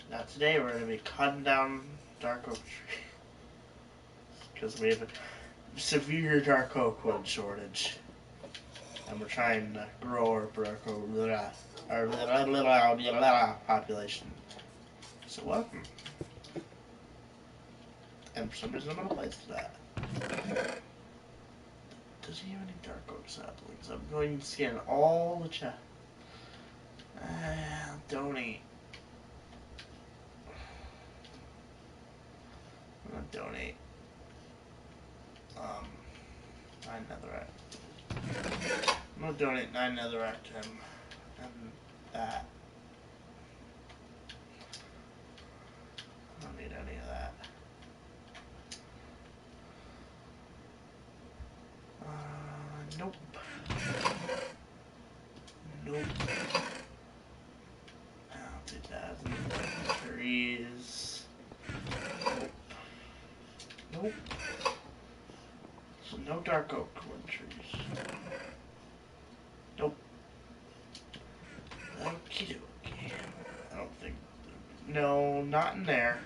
Now today we're going to be cutting down dark oak trees because we have a severe dark oak wood shortage, and we're trying to grow our population. So welcome. And for some reason I'm going to place that. Does he have any dark oak saplings? I'm going to scan all the chests. Donate. I'm going to donate 9 netherrack. I'm going to donate 9 netherrack to him. And that. I don't need any of that. Nope. Nope. Now 2,000 trees. Nope. Nope. So no dark oak wood trees. Nope. Okie dokie. I don't think. No, not in there.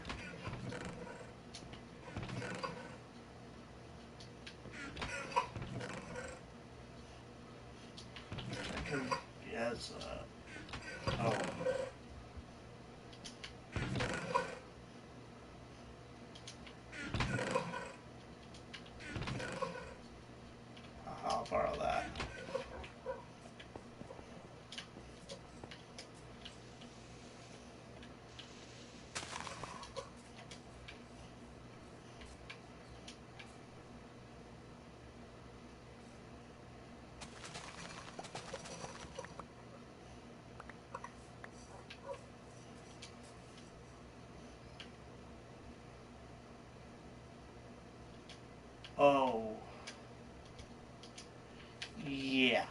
I can. Yes. Oh. I'll borrow that. Oh. Yeah.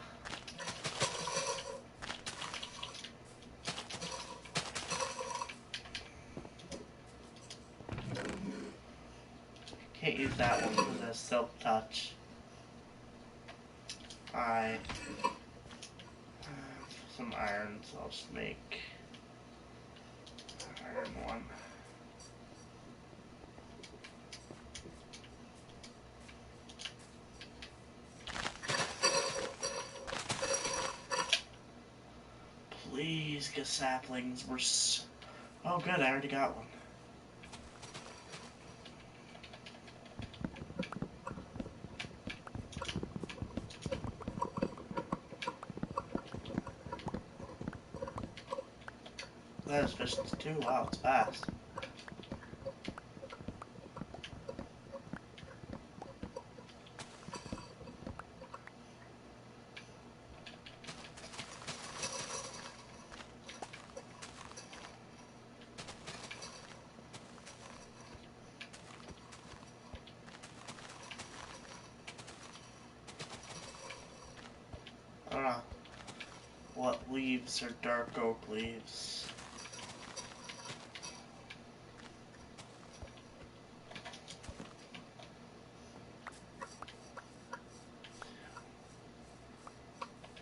Can't use that one because it has silk touch. I have some iron, so I'll just make iron one. Please get saplings. Oh good, I already got one. That is efficiency too. Wow, it's fast. I don't know what leaves are dark oak leaves.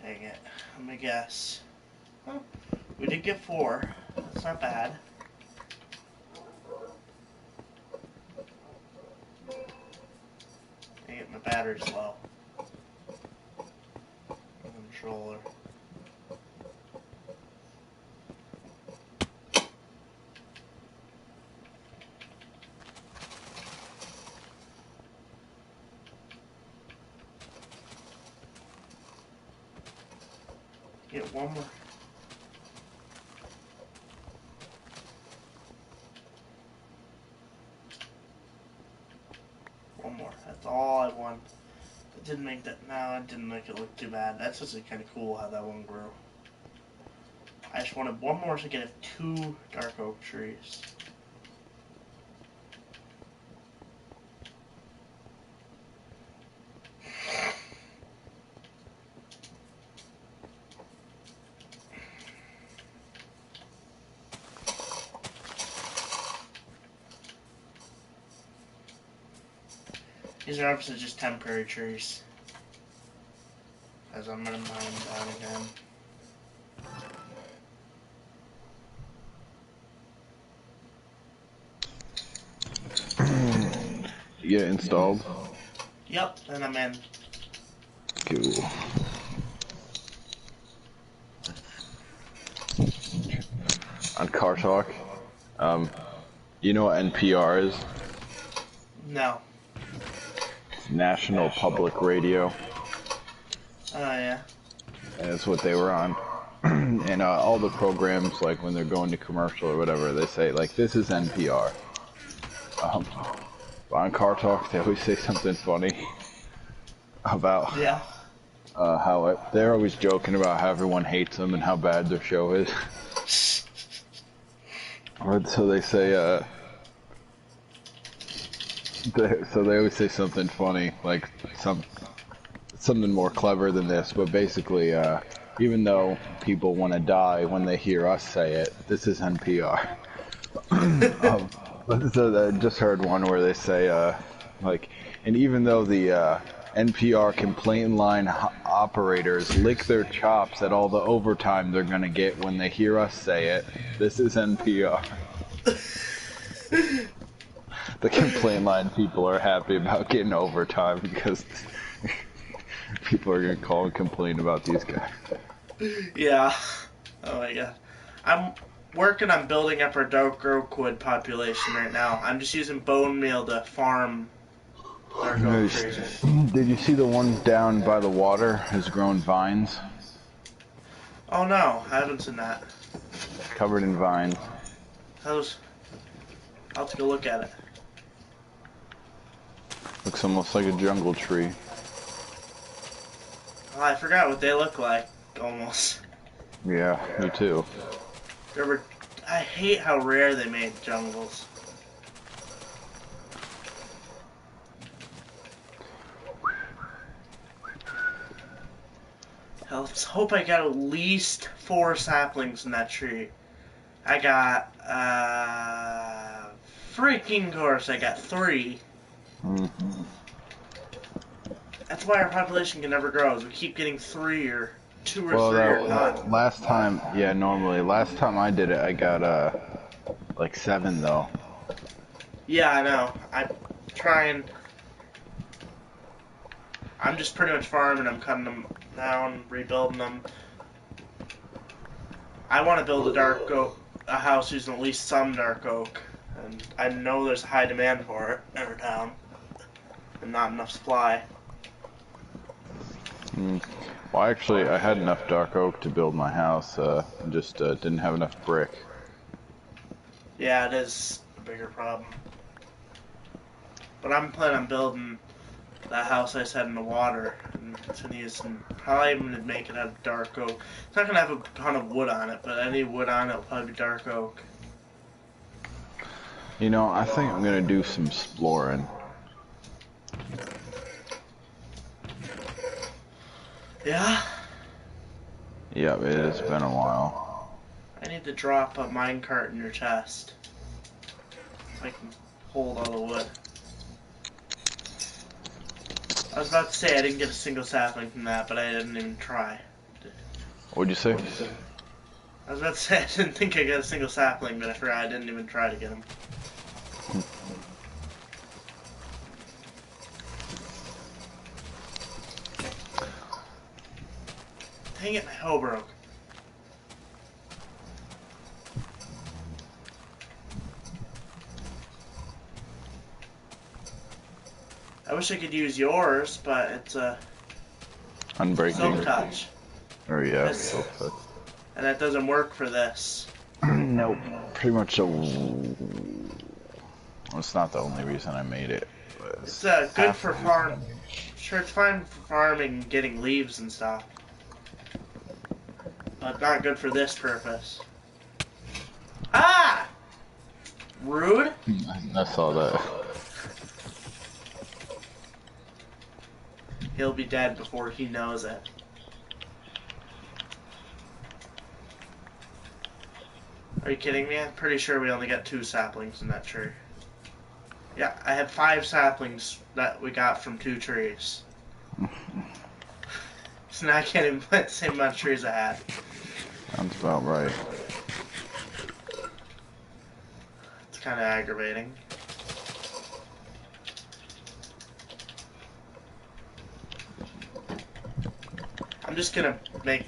Dang it. Let me guess. Oh, we did get 4. That's not bad. Dang it, my battery's low. Controller. Get one more. One more. That's all I want. It didn't make that. No, it didn't make it look too bad. That's actually kind of cool how that one grew. I just wanted one more to get 2 dark oak trees. These are obviously just temporary trees, as I'm gonna mine down again. get it installed? Yep, and I'm in. Cool. On Car Talk, you know what NPR is? No. National Public Radio. Oh, yeah. And that's what they were on. And all the programs, like when they're going to commercial or whatever, they say, like, this is NPR. On Car Talk, they always say something funny about Yeah. how they're always joking about how everyone hates them and how bad their show is. So they say, so they always say something funny, like something more clever than this, but basically, even though people want to die when they hear us say it, this is NPR. So I just heard one where they say, like, and even though the NPR complaint line operators lick their chops at all the overtime they're gonna get when they hear us say it, this is NPR. The complaint line people are happy about getting overtime because people are gonna call and complain about these guys. Yeah. Oh my god. I'm working on building up our dark oak wood population right now. I'm just using bone meal to farm dark oak trees. Did you see the one down by the water has grown vines? Oh no, I haven't seen that. Covered in vines. I'll take a look at it. Looks almost like a jungle tree. Oh, I forgot what they look like, almost. Yeah, me too. I hate how rare they made jungles. Let's hope I got at least 4 saplings in that tree. I got, freaking course, I got 3. Mm-hmm. That's why our population can never grow, is we keep getting 3 or 2 or 3 or none. Last time, yeah, normally. Last time I did it, I got, like 7, though. Yeah, I know. I'm just pretty much farming them, cutting them down, rebuilding them. I want to build a house using at least some dark oak, and I know there's a high demand for it in our town, and not enough supply. Well, actually, I had enough dark oak to build my house, just didn't have enough brick. Yeah, it is a bigger problem. But I'm planning on building that house I said in the water, and it's gonna use probably even to make it out of dark oak. It's not gonna have a ton of wood on it, but any wood on it will probably be dark oak. You know, I think I'm gonna do some exploring. Yeah? Yeah, it has been a while. I need to drop a minecart in your chest, so I can hold all the wood. I was about to say I didn't get a single sapling from that, but I didn't even try. What'd you say? I was about to say I didn't think I got a single sapling, but I forgot I didn't even try to get them. Dang it, my hoe broke. I wish I could use yours, but it's a Unbreaking. silk touch. Or yeah, That's- silk touch. And that doesn't work for this. Nope. Pretty much it's not the only reason I made it. It's good for farm. Sure, it's fine for farming and getting leaves and stuff. But not good for this purpose. Ah! Rude? I saw that. He'll be dead before he knows it. Are you kidding me? I'm pretty sure we only got 2 saplings in that tree. Yeah, I have 5 saplings that we got from 2 trees. So now I can't even plant the same amount of trees I had. Sounds about right. It's kind of aggravating. I'm just gonna make,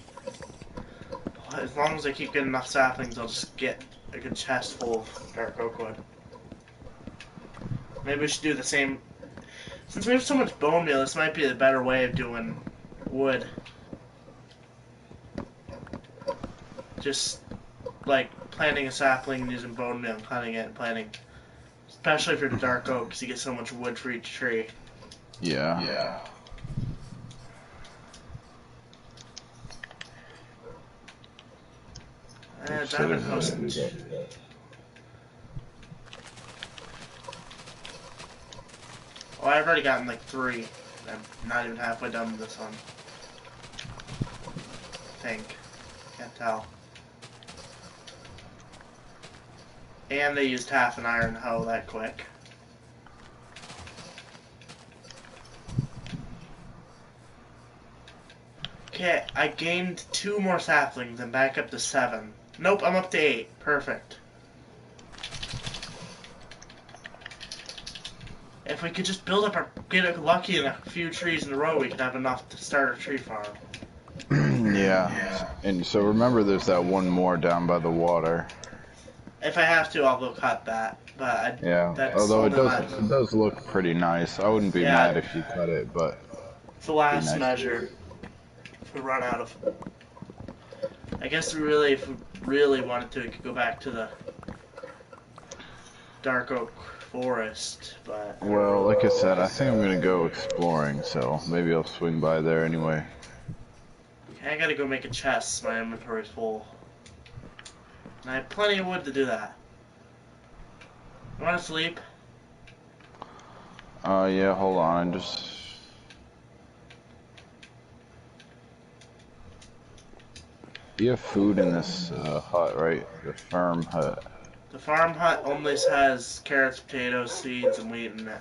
as long as I keep getting enough saplings, I'll just get a good chest full of dark oak wood. Maybe we should do the same. Since we have so much bone meal, this might be the better way of doing wood. Just like planting a sapling and using bone meal, cutting it and planting. Especially for the dark oak, because you get so much wood for each tree. Yeah. Diamond postage. Oh, I've already gotten like 3. I'm not even halfway done with this one. I think. Can't tell. And they used half an iron hoe that quick. Okay, I gained 2 more saplings and back up to 7. Nope, I'm up to 8. Perfect. If we could just build up get lucky in a few trees in a row, we could have enough to start a tree farm. Yeah. And so remember, there's that one more down by the water. If I have to, I'll go cut that. But Yeah. Although it does look pretty nice. I wouldn't be mad if you cut it, but it's the last measure. If we run out of, I guess if we really wanted to, we could go back to the dark oak forest. But well, like I said, I think I'm gonna go exploring, so maybe I'll swing by there anyway. Okay, I gotta go make a chest. My inventory's full. And I have plenty of wood to do that. You wanna sleep? Yeah, hold on, just... You have food in this hut, right? The farm hut. The farm hut only has carrots, potatoes, seeds, and wheat in it.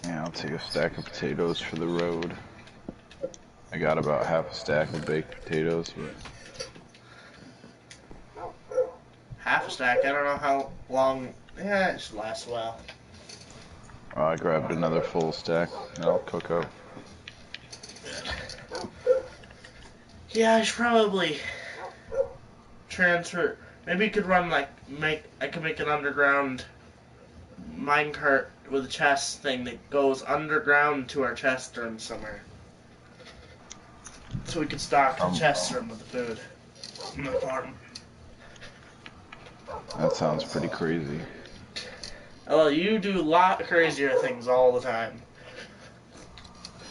Yeah, I'll take a stack of potatoes for the road. I got about half a stack of baked potatoes, but... Half a stack? I don't know how long... Yeah, it should last a while. I grabbed another full stack, and I'll cook up. Yeah, I should probably transfer. Maybe you could run I could make an underground minecart with a chest thing that goes underground to our chest room somewhere. So we could stock the chest room with the food in the farm. That sounds pretty crazy. Well, you do a lot crazier things all the time.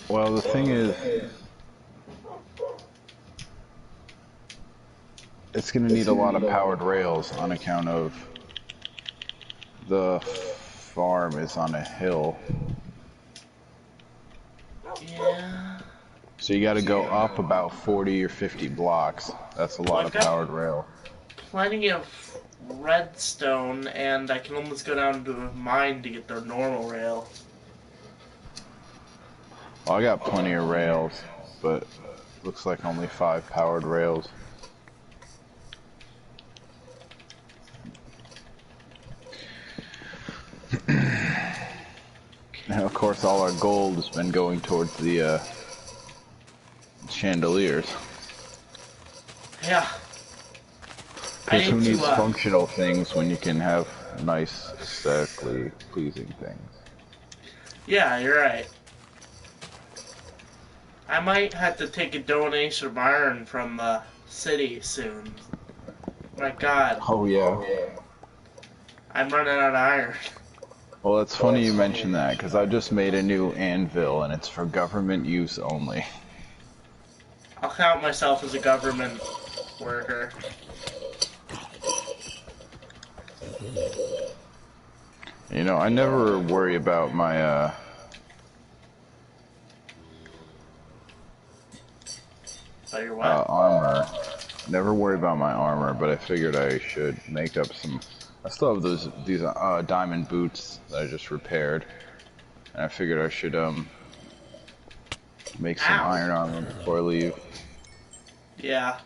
Well, the thing is, it's going to need a lot of powered rails on account of the farm is on a hill. Yeah. So you got to go up about 40 or 50 blocks. That's a lot of powered rail. Plenty of redstone, and I can almost go down to a mine to get the normal rail. Well, I got plenty of rails, but looks like only 5 powered rails. And of course, all our gold has been going towards the chandeliers. Yeah. Because who needs functional things when you can have nice, aesthetically pleasing things? Yeah, you're right. I might have to take a donation of iron from the city soon. My God. Oh yeah. I'm running out of iron. Well, it's funny you mention that, because I just made a new anvil, and it's for government use only. I'll count myself as a government worker. You know, I never worry about my, armor. Never worry about my armor, but I figured I should make up some... I still have these diamond boots that I just repaired, and I figured I should make some iron armor before I leave. Yeah.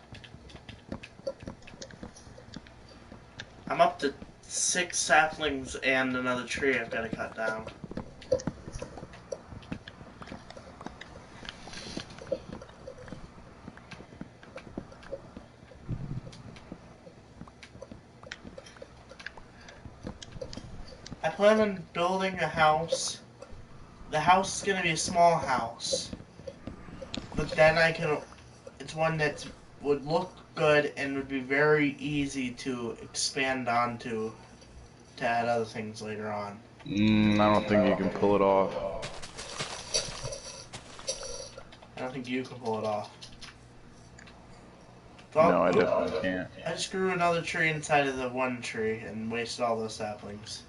I'm up to 6 saplings and another tree I've got to cut down. I plan on building a house. The house is gonna be a small house, but then I can. It's one that would look good and would be very easy to expand onto to add other things later on. I don't think you can pull it off. I don't think you can pull it off. No, I definitely can't. I just grew another tree inside of the one tree and wasted all those saplings.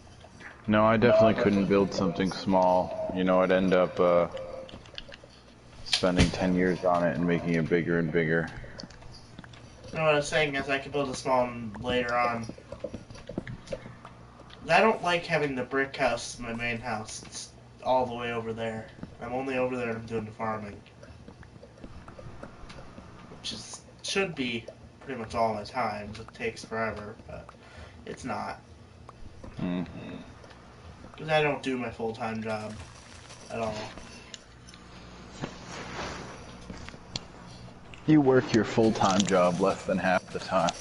No, I definitely couldn't build something small. You know, I'd end up spending 10 years on it and making it bigger and bigger. You know what I was saying is I could build a small one later on. I don't like having the brick house as my main house. It's all the way over there. I'm only over there when I'm doing the farming. Which should be pretty much all my time. It takes forever, but it's not. Because I don't do my full-time job at all. You work your full-time job less than half the time.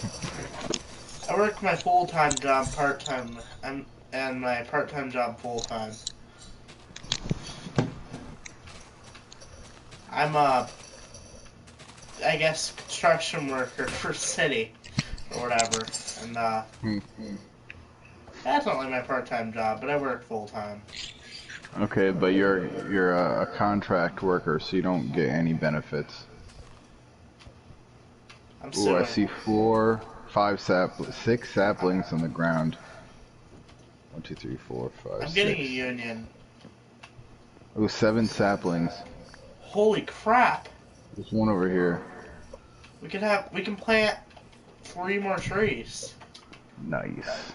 I work my full-time job part-time and my part-time job full-time. I'm a, I guess, construction worker for city or whatever, and that's not like my part-time job, but I work full-time. Okay, but you're a contract worker, so you don't get any benefits. Ooh, I see 6 saplings on the ground. 1, 2, 3, 4, 5, I'm 6. getting a union. Ooh, 7 saplings. Holy crap! There's one over here. We can plant 3 more trees. Nice.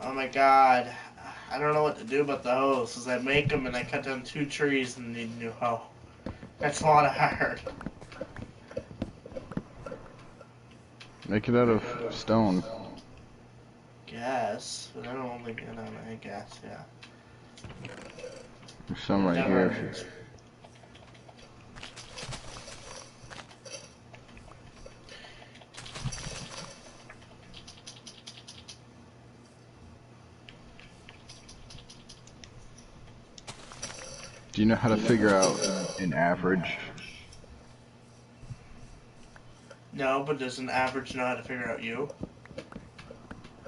Oh my god. I don't know what to do about the hoes, because I make them and I cut down 2 trees and need a new hoe. That's a lot of hard. Make it out of stone. Guess, but I don't only get them, I guess, yeah. There's some right here. Do you know how to figure out an average? No, but does an average know how to figure out you?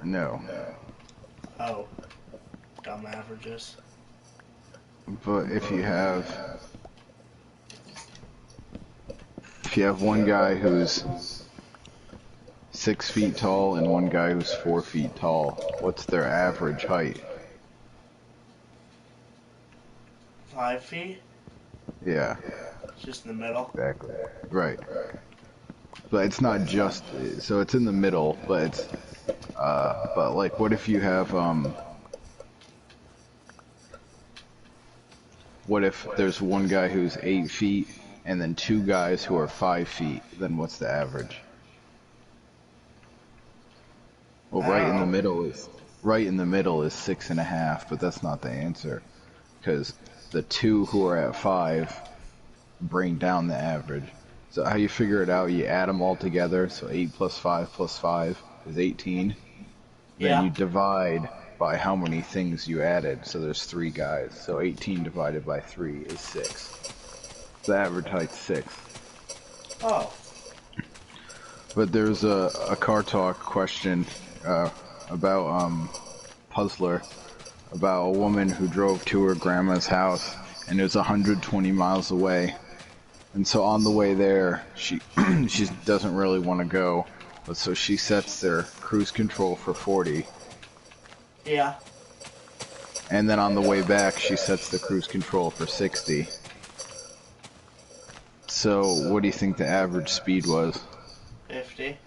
No. Oh. Dumb averages. But if you have one guy who's 6 feet tall and one guy who's 4 feet tall, what's their average height? 5 feet? Yeah. It's just in the middle. Exactly. Right. But it's not just, so it's in the middle, but it's, but like, what if you have, what if there's one guy who's 8 feet and then 2 guys who are 5 feet? Then what's the average? Well, right in the middle is 6.5, but that's not the answer, because the 2 who are at 5 bring down the average. So how you figure it out? You add them all together. So 8 plus 5 plus 5 is 18. Yeah. Then you divide by how many things you added. So there's 3 guys. So 18 divided by 3 is 6. The average height's 6. Oh. But there's a car talk question about Puzzler, about a woman who drove to her grandma's house and it was 120 miles away. And so on the way there, she doesn't really want to go, but so she sets their cruise control for 40. Yeah. And then on the way back, she sets the cruise control for 60. So what do you think the average speed was? 50.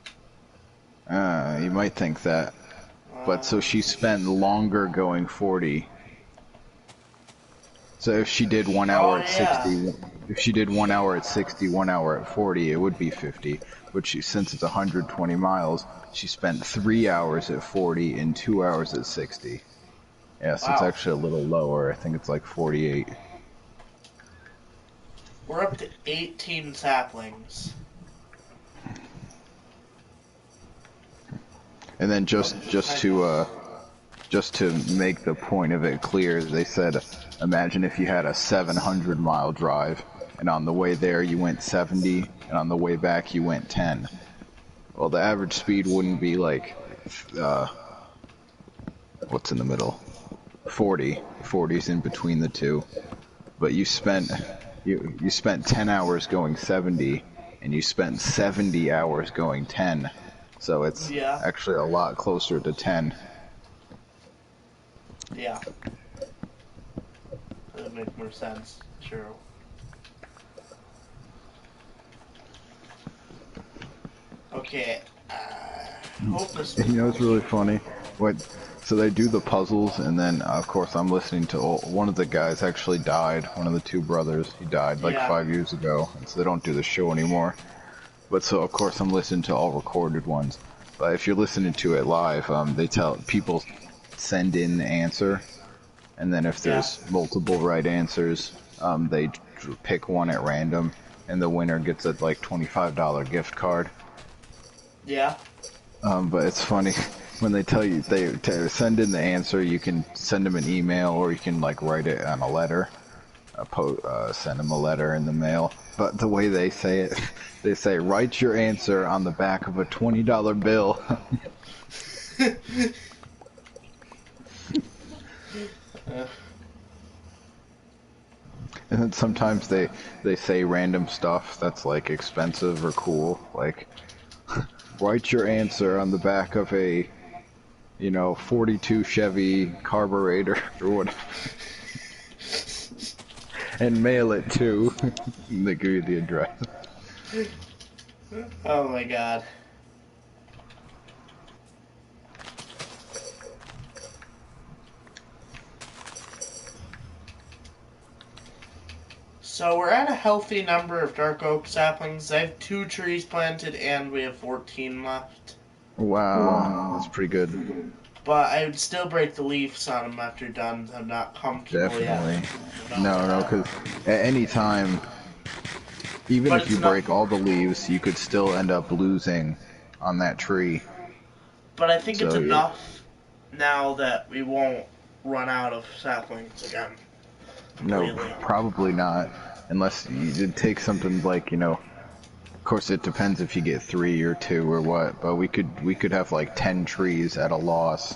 You might think that. But so she spent longer going 40. So if she did 1 hour at 60, if she did 1 hour at 60, 1 hour at 40, it would be 50. But since it's 120 miles, she spent 3 hours at 40 and 2 hours at 60. Yeah, so it's actually a little lower. I think it's like 48. We're up to 18 saplings. And then just to make the point of it clear, they said, imagine if you had a 700-mile drive, and on the way there you went 70, and on the way back you went 10. Well, the average speed wouldn't be like, what's in the middle? 40. 40's in between the two. But you spent 10 hours going 70, and you spent 70 hours going 10. So it's Yeah. actually a lot closer to 10. Yeah. That would make more sense. True. Okay. Hope this. You know, it's really funny. So they do the puzzles, and then of course I'm listening to one of the guys actually died. One of the two brothers, he died like 5 years ago, and so they don't do the show anymore. But so of course I'm listening to all recorded ones. But if you're listening to it live, they tell people send in the answer, and then if there's multiple right answers, they pick one at random, and the winner gets a like $25 gift card. Yeah. But it's funny when they tell you to send in the answer. You can send them an email, or you can like write it on a letter, send them a letter in the mail. But the way they say it, they say write your answer on the back of a $20 bill. And then sometimes they say random stuff that's like expensive or cool, like write your answer on the back of a 42 Chevy carburetor or whatever. And mail it too. And they give you the address. Oh my god. So we're at a healthy number of dark oak saplings. I have 2 trees planted and we have 14 left. Wow, that's pretty good. But I would still break the leaves on them after done. I'm not comfortable Definitely. yet. No, because at any time, even if you break all the leaves, you could still end up losing on that tree. But I think it's enough now that we won't run out of saplings again. Completely. No, probably not. Unless you take something like, of course it depends if you get 3 or 2 or what, but we could have like 10 trees at a loss.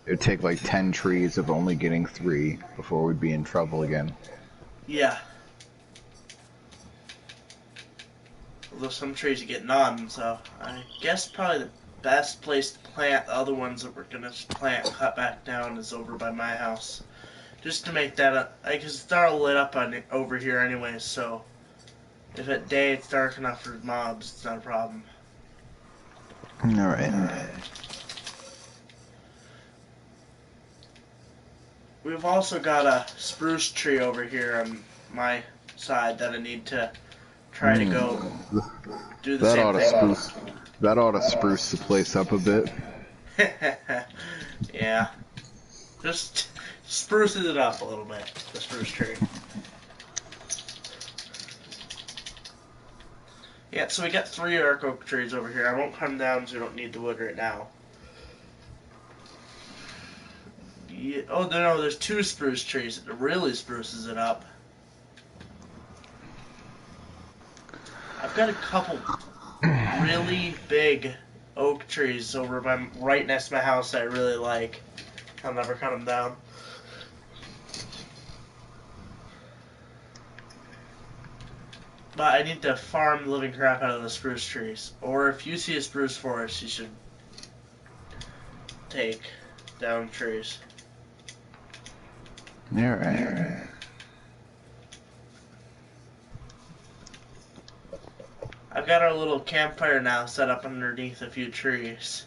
It would take like 10 trees of only getting 3 before we'd be in trouble again. Yeah. Although some trees you get none, so I guess probably the best place to plant the other ones that we're gonna plant and cut back down is over by my house. Just to make that, because it's all lit up over here anyway, so if at day it's dark enough for mobs, it's not a problem. Alright. We've also got a spruce tree over here on my side that I need to try to go do the same thing. That ought to spruce the place up a bit. Yeah. Just spruces it up a little bit, the spruce tree. Yeah, so we got 3 dark oak trees over here. I won't cut them down, so we don't need the wood right now. Yeah, oh, no, there's 2 spruce trees. It really spruces it up. I've got a couple really big oak trees over by right next to my house that I really like. I'll never cut them down. But I need to farm the living crap out of the spruce trees. Or if you see a spruce forest, you should take down trees. Alright. I've got our little campfire now set up underneath a few trees.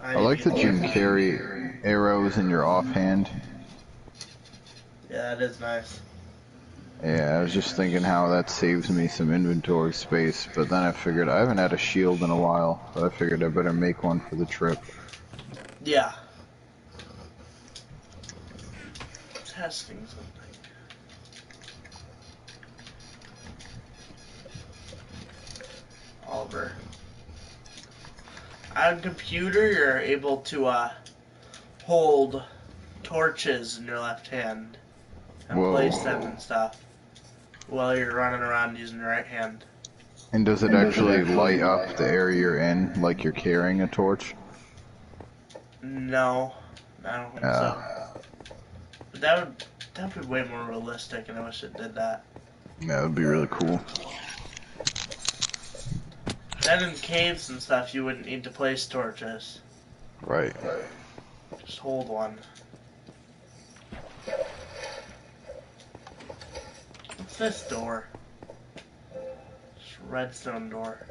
I like that you can carry arrows in your offhand. Yeah, that is nice. Yeah, I was just thinking how that saves me some inventory space, but then I figured I haven't had a shield in a while, so I figured I better make one for the trip. Yeah. Testing something. Oliver. On computer, you're able to hold torches in your left hand and place them Whoa. and stuff while you're running around using your right hand. And does it actually light up the area you're in like you're carrying a torch? No, I don't think so. But that would be way more realistic, and I wish it did that. That would be really cool. Then in caves and stuff, you wouldn't need to place torches. Right. Just hold one. What's this door? Just redstone door.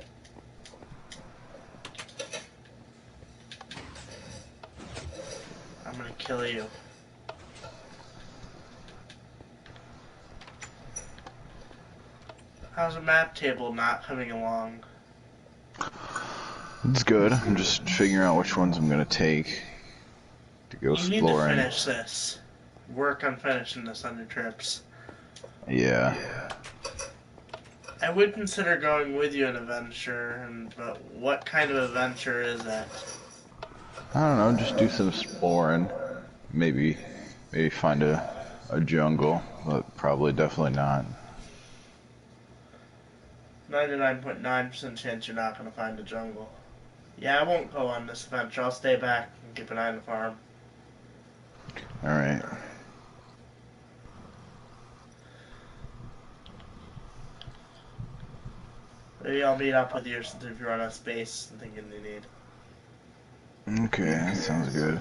I'm gonna kill you. How's the map table not coming along? It's good. I'm just figuring out which ones I'm gonna take to go You need to exploring. finish this. Work on finishing this on your trips. Yeah. I would consider going with you on an adventure, but what kind of adventure is it? I don't know, just do some exploring. Maybe find a jungle, but probably definitely not. 99.9% chance you're not going to find a jungle. Yeah, I won't go on this adventure. I'll stay back and keep an eye on the farm. Alright. Maybe I'll meet up with you if you run out of space and thinking you need. Okay, that sounds good.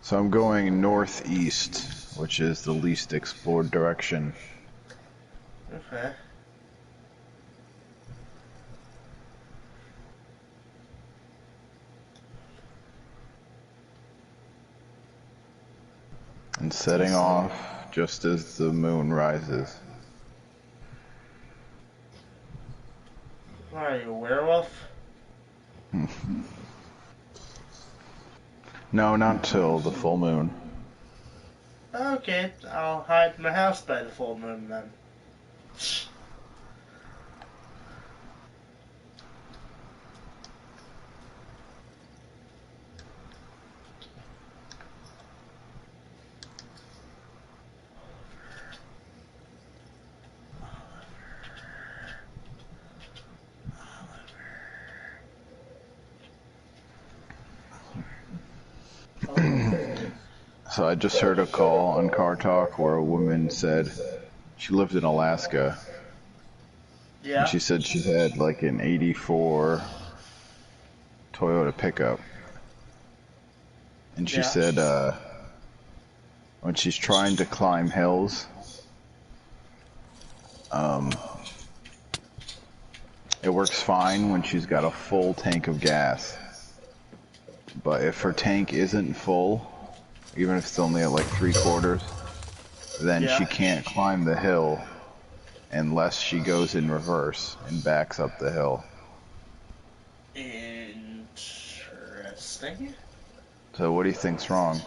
So I'm going northeast, which is the least explored direction. Okay. And setting off just as the moon rises. What are you, a werewolf? No, not till the full moon. Okay, I'll hide in my house by the full moon then. So I just heard a call on Car Talk where a woman said she lived in Alaska. Yeah? And she said she had like an '84 Toyota pickup. And she Yeah. said when she's trying to climb hills, it works fine when she's got a full tank of gas. But if her tank isn't full, even if it's only at like 3/4, then Yeah. she can't climb the hill unless she goes in reverse and backs up the hill. Interesting. So what do you think's wrong?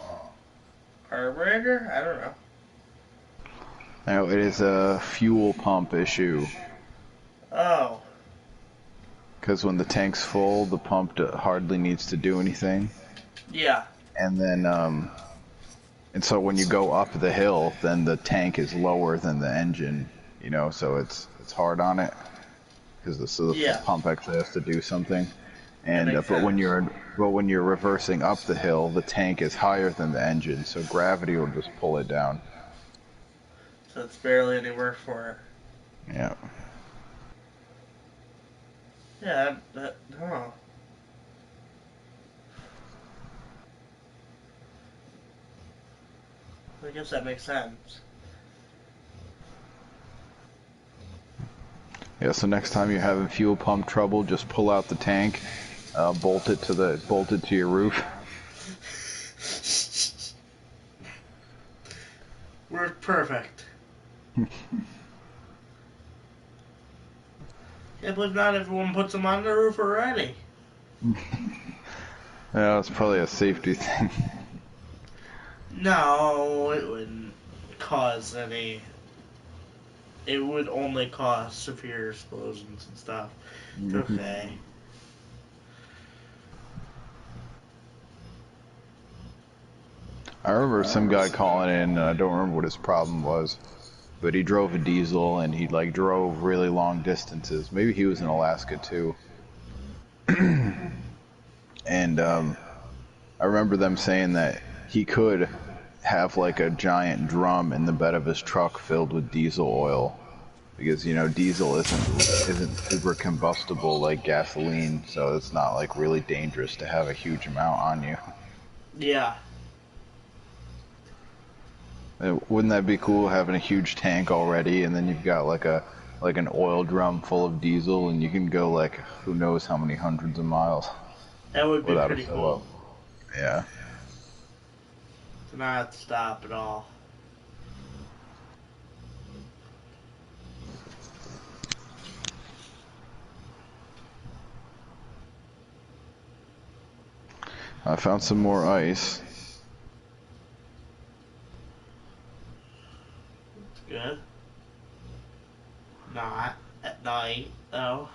Carburetor? I don't know. Now, it is a fuel pump issue. Oh. Because when the tank's full, the pump hardly needs to do anything. Yeah. And then, and so when you go up the hill, then the tank is lower than the engine, you know, so it's hard on it. Because the pump actually has to do something. And but when you're reversing up the hill, the tank is higher than the engine, so gravity will just pull it down. So it's barely any work for it. Yeah. Yeah, oh. I guess that makes sense. Yeah, so next time you're having fuel pump trouble, just pull out the tank, bolt it to your roof. Worked perfect. Can't believe not everyone puts them on the roof already. Yeah, it's probably a safety thing. No, it wouldn't cause any. It would only cause severe explosions and stuff. Okay. I remember some guy calling in, and I don't remember what his problem was, but he drove a diesel and he like drove really long distances. Maybe he was in Alaska too. And I remember them saying that he could have like a giant drum in the bed of his truck filled with diesel oil, because you know diesel isn't super combustible like gasoline, so it's not like really dangerous to have a huge amount on you. Yeah. Wouldn't that be cool, having a huge tank already, and then you've got like an oil drum full of diesel, and you can go like who knows how many hundreds of miles That would be without a pretty fill cool. up. Yeah. To not have to stop at all. I found some more ice. Good. Not at night, though.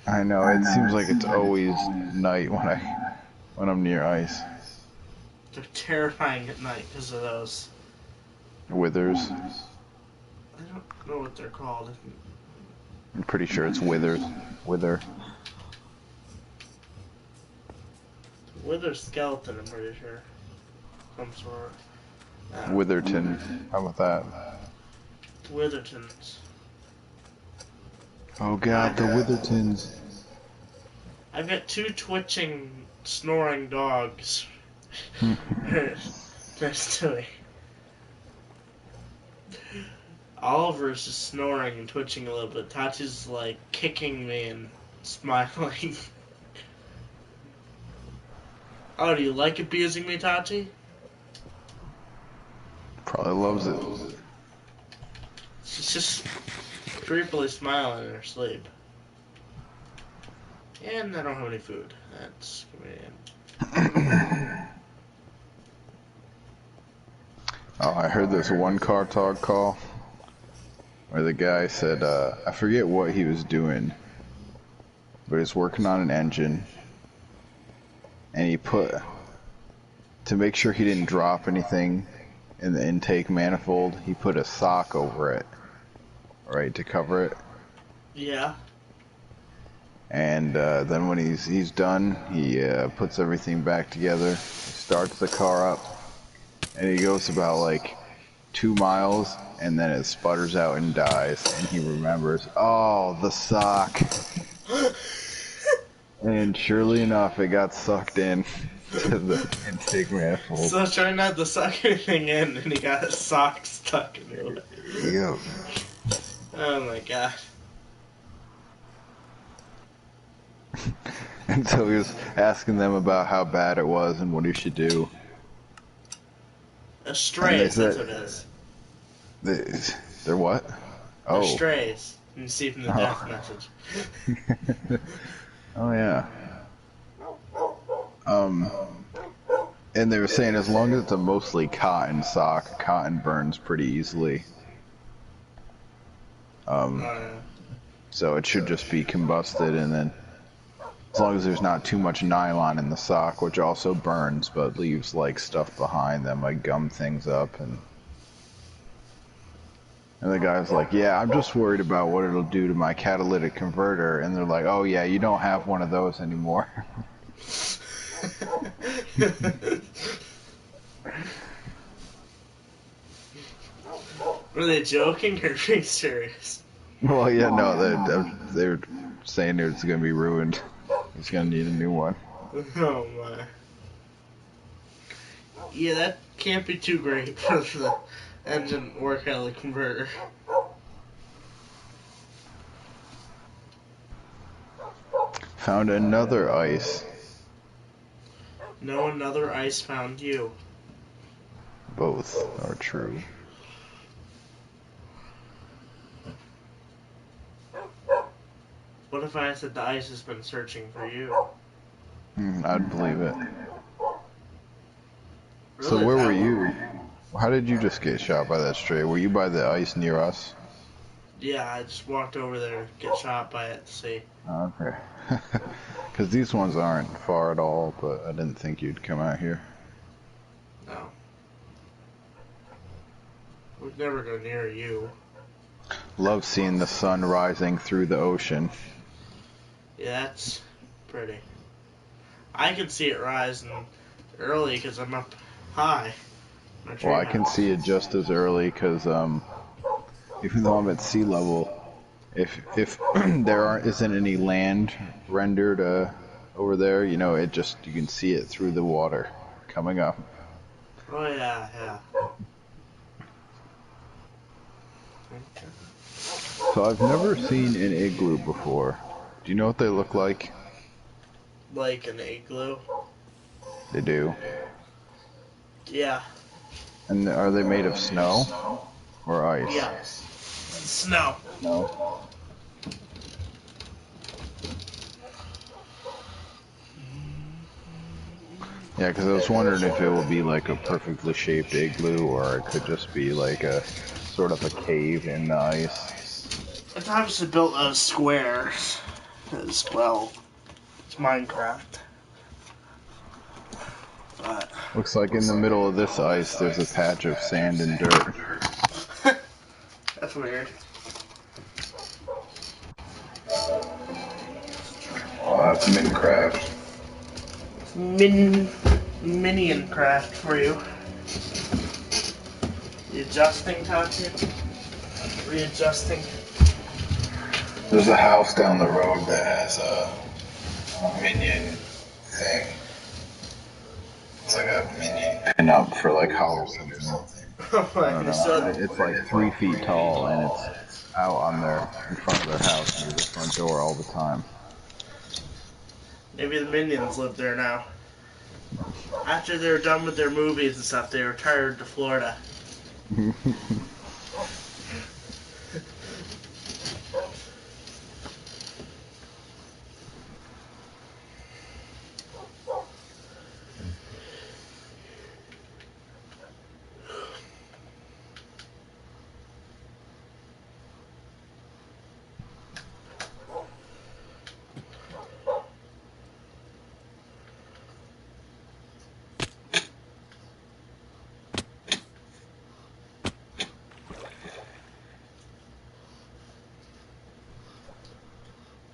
I know, it seems like it's always night when I'm near ice. They're terrifying at night because of those. Withers. I don't know what they're called. I'm pretty sure it's withers. Wither. Wither skeleton, I'm pretty sure. Some sort. Witherton. How about that? Withertons. Oh god, the Withertons. I've got 2 twitching, snoring dogs next to me. Oliver's just snoring and twitching a little bit. Tati's like kicking me and smiling. Oh, do you like abusing me, Tati? Probably loves it. She's just creepily smiling in her sleep. And I don't have any food. That's convenient. Oh, I heard this one car talk call where the guy said, I forget what he was doing, but he's working on an engine, and he put, to make sure he didn't drop anything in the intake manifold, he put a sock over it, right, to cover it. Yeah. And then when he's done, he puts everything back together, starts the car up, and he goes about like 2 miles, and then it sputters out and dies, and he remembers, oh, the sock. And surely enough, it got sucked in to the intake manifold. So trying not to suck anything in, and he got his sock stuck into it. Yep. Oh my god. And so he was asking them about how bad it was and what he should do. Strays, said- that's what it is. They're what? They're Oh. strays. You can see from the death message. Oh yeah. And they were saying as long as it's a mostly cotton sock, cotton burns pretty easily. So it should just be combusted, and then as long as there's not too much nylon in the sock, which also burns but leaves like stuff behind that might gum things up. And the guy's like, yeah, I'm just worried about what it'll do to my catalytic converter. And they're like, oh yeah, you don't have one of those anymore. Were they joking or being serious? Well, yeah, no, they were saying it's going to be ruined. It's going to need a new one. Oh my. Yeah, that can't be too great for the engine or catalytic converter. Found another ice. No, another ice found you. Both are true. What if I said the ice has been searching for you? I'd believe it. Really, So where that were long? you? How did you just get shot by that stray? Were you by the ice near us? Yeah, I just walked over there to get shot by it to see. Okay. Because these ones aren't far at all, but I didn't think you'd come out here. No. would never go near you. Love seeing the sun rising through the ocean. Yeah, that's pretty. I can see it rising early because I'm up high. Well, I can see it just as early because even though I'm at sea level, if there isn't any land rendered over there, you know, you can see it through the water coming up. Oh yeah, yeah. So I've never seen an igloo before. Do you know what they look like? Like an igloo. They do. Yeah. And are they made of snow or ice? Yeah. Snow. No. Yeah, because I was wondering if it would be like a perfectly shaped igloo or it could just be like a sort of a cave in the ice. It's obviously built out of squares as well. It's Minecraft. But Looks like in the middle of this ice there's a patch of sand and dirt. that's weird. Oh, that's Minecraft. Minion craft for you. You adjusting, Tati? Readjusting? There's a house down the road that has a minion thing. It's like a minion pin up for like Halloween or something. I don't know. It's like 3 feet tall and it's out on in front of their house near the front door all the time. Maybe the minions live there now. After they were done with their movies and stuff, they retired to Florida.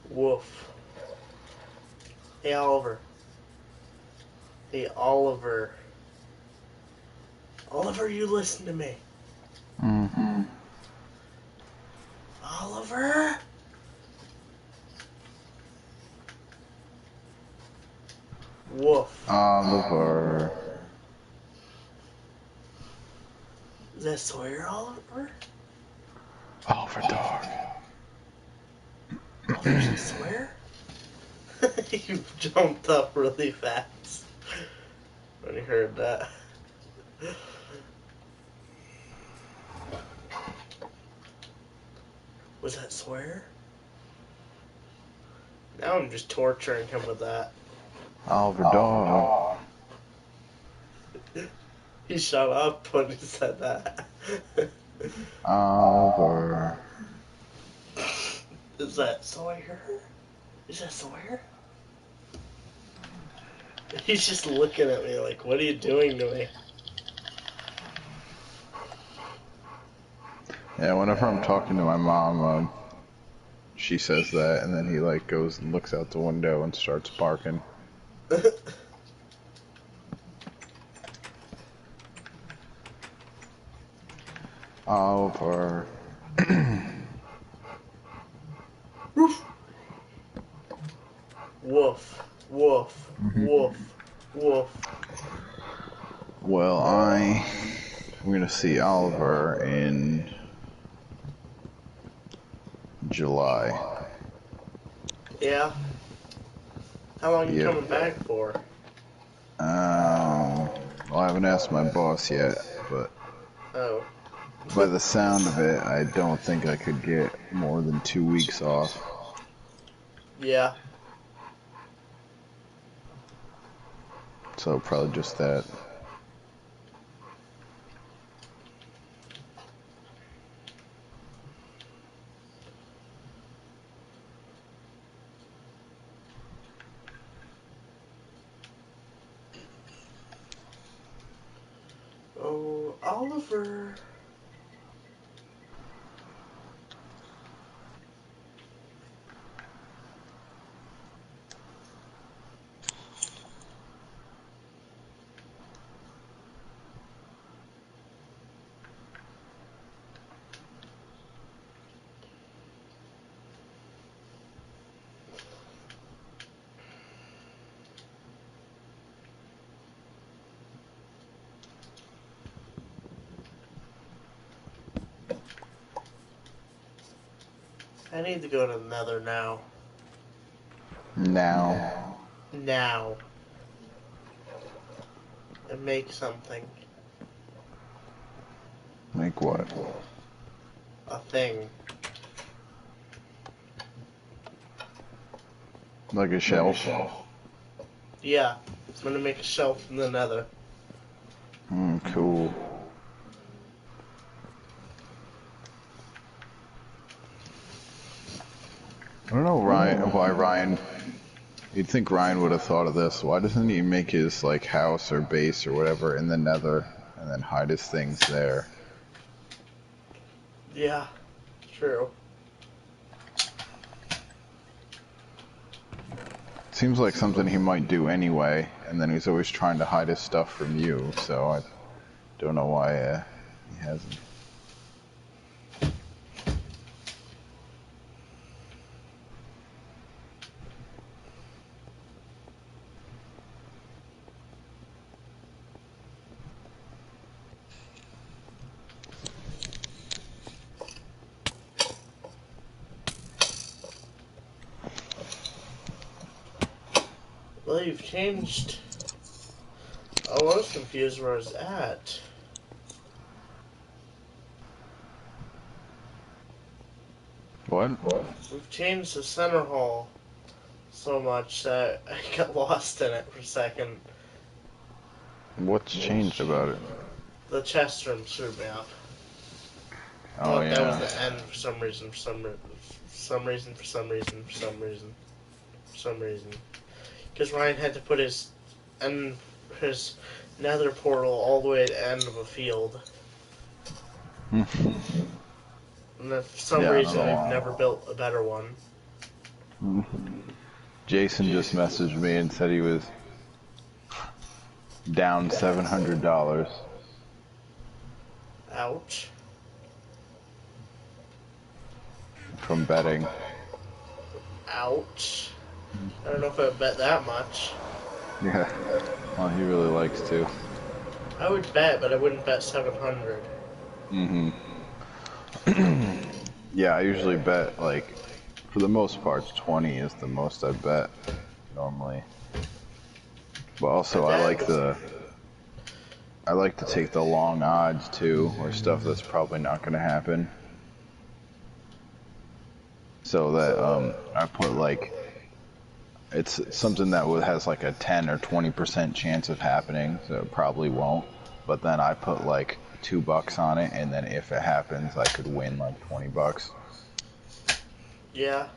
Woof. Hey, Oliver. Hey, Oliver. Oliver, you listen to me. Mm-hmm. Oliver? Woof. Oliver. Is that Sawyer, Oliver? Oliver dog. Oh, there's a Sawyer? You jumped up really fast when you heard that. Was that Sawyer? Now I'm just torturing him with that. Oliver dog. He shut up when he said that. Oliver. Is that Sawyer? Is that Sawyer? He's just looking at me like, what are you doing to me? Yeah, whenever I'm talking to my mom, she says that, and then he like goes and looks out the window and starts barking. Oliver. Woof. Woof. Woof. Woof. Woof. Well, I'm gonna see Oliver in July. Yeah? How long are you Yeah. coming back for? Well, I haven't asked my boss yet, but Oh. by the sound of it, I don't think I could get more than 2 weeks off. Yeah. So probably just that. Oh, Oliver. I need to go to the Nether now. Now. Now. And make something. Make what? A thing. Like a shelf? Yeah. I'm gonna make a shelf in the Nether. Cool. I don't know why Ryan... You'd think Ryan would have thought of this. Why doesn't he make his, like, house or base or whatever in the Nether and then hide his things there? Yeah. True. Seems like something he might do anyway, and then he's always trying to hide his stuff from you, so I don't know why he hasn't. Well, you've changed. I was confused where I was at. What? We've changed the center hall so much that I got lost in it for a second. What's changed about it? The chest room threw me off. Oh, That yeah. was the end for some reason. For some reason. Because Ryan had to put his nether portal all the way at the end of a field. And then for some reason, I've never built a better one. Jason just messaged me and said he was down $700. Ouch. From betting. Ouch. I don't know if I would bet that much. Yeah. Well, he really likes to. I would bet, but I wouldn't bet 700. Yeah, I usually bet, like, for the most part, 20 is the most I bet, normally. But also, I like to take the long odds, too, or stuff that's probably not going to happen. So that, I put, like, it's something that has, like, a 10 or 20% chance of happening, so it probably won't. But then I put, like, $2 on it, and then if it happens, I could win, like, $20. Yeah.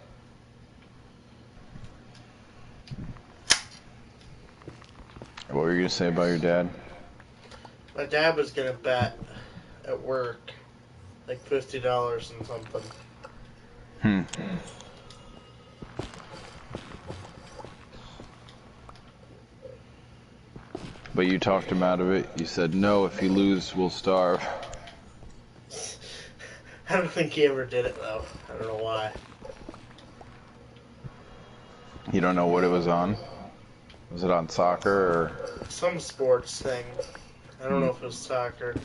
What were you going to say about your dad? My dad was going to bet at work, like $50 and something. But you talked him out of it. You said, no, if you lose, we'll starve. I don't think he ever did it, though. I don't know why. You don't know what it was on? Was it on soccer or? Some sports thing. I don't know if it was soccer.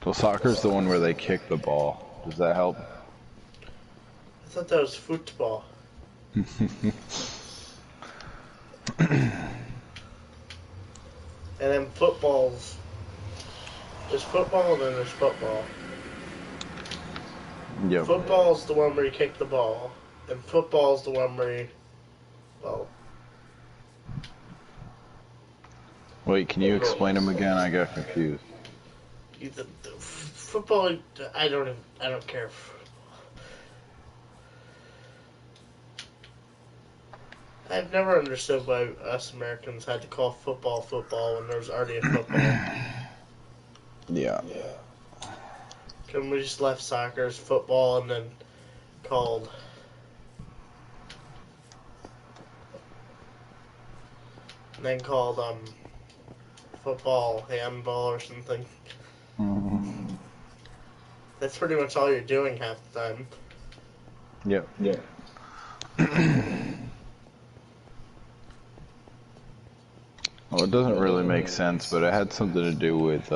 Well, soccer's the one where they kick the ball. Does that help? I thought that was football. And then there's football and then there's football. Yep. Football's the one where you kick the ball, and football's the one where you, well... Wait, can you explain them again? I got confused. Football, I don't care for football. I've never understood why us Americans had to call football football when there was already a football. Yeah. Couldn't we just left soccer as football and then called football handball or something? That's pretty much all you're doing half the time. Yep. Well, it doesn't really make sense, but it had something to do with,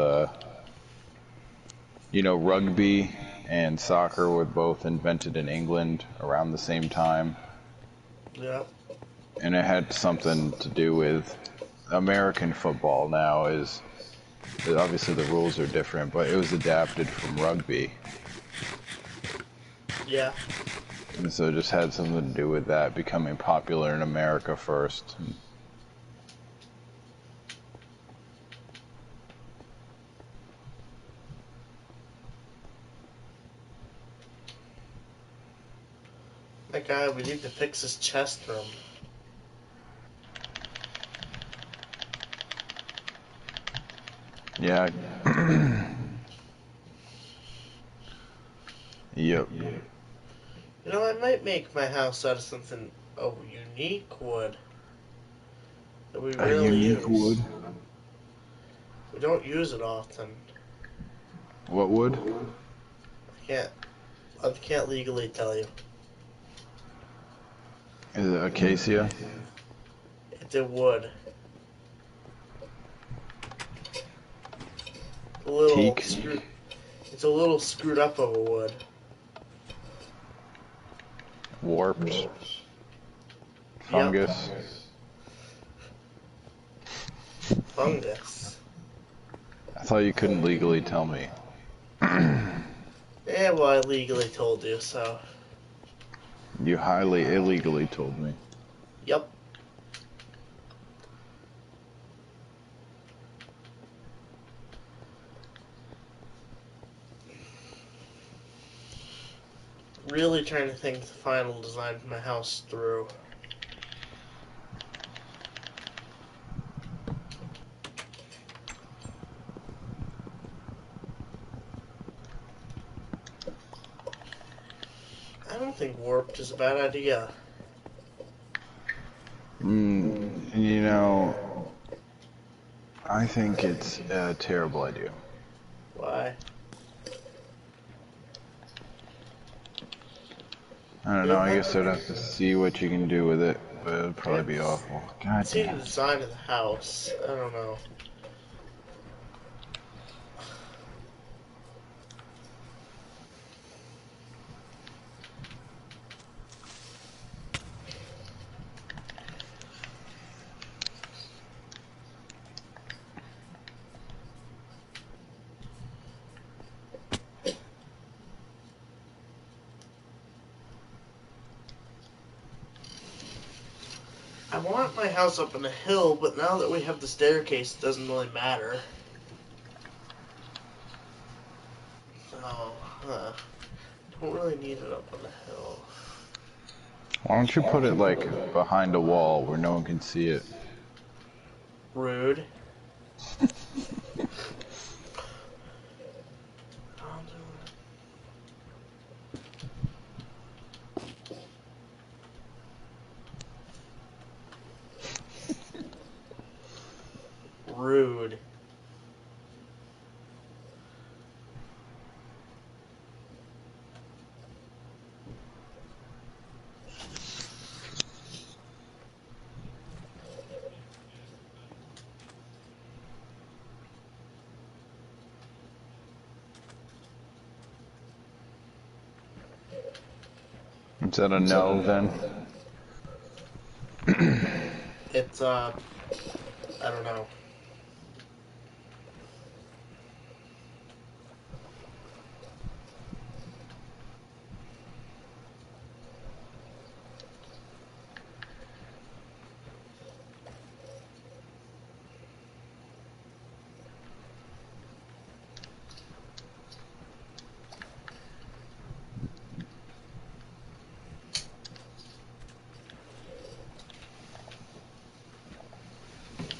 rugby and soccer were both invented in England around the same time. Yeah. And it had something to do with American football now is obviously the rules are different, but it was adapted from rugby. Yeah. And so it just had something to do with that becoming popular in America first. That guy, we need to fix his chest room. Yeah. Yep. You know, I might make my house out of something unique wood that we A really unique use. wood. We don't use it often. What wood? I can't legally tell you. Is it acacia? It's a wood. Teak? It's a little screwed up of a wood. Warped? Fungus? Yep. Fungus. I thought you couldn't legally tell me. Yeah, well, I legally told you, so. You highly illegally told me. Yep. Really trying to think the final design for my house through. I don't think warped is a bad idea. You know, I think it's a terrible idea. Why? I don't know, I guess I'd have to see what you can do with it, but it'd probably be awful. God See damn. the design of the house. I don't know. I want my house up on a hill, but now that we have the staircase, it doesn't really matter. So, don't really need it up on the hill. Why don't you put it, like, behind a wall where no one can see it? Rude. Rude. Is that a no, then? It's, I don't know.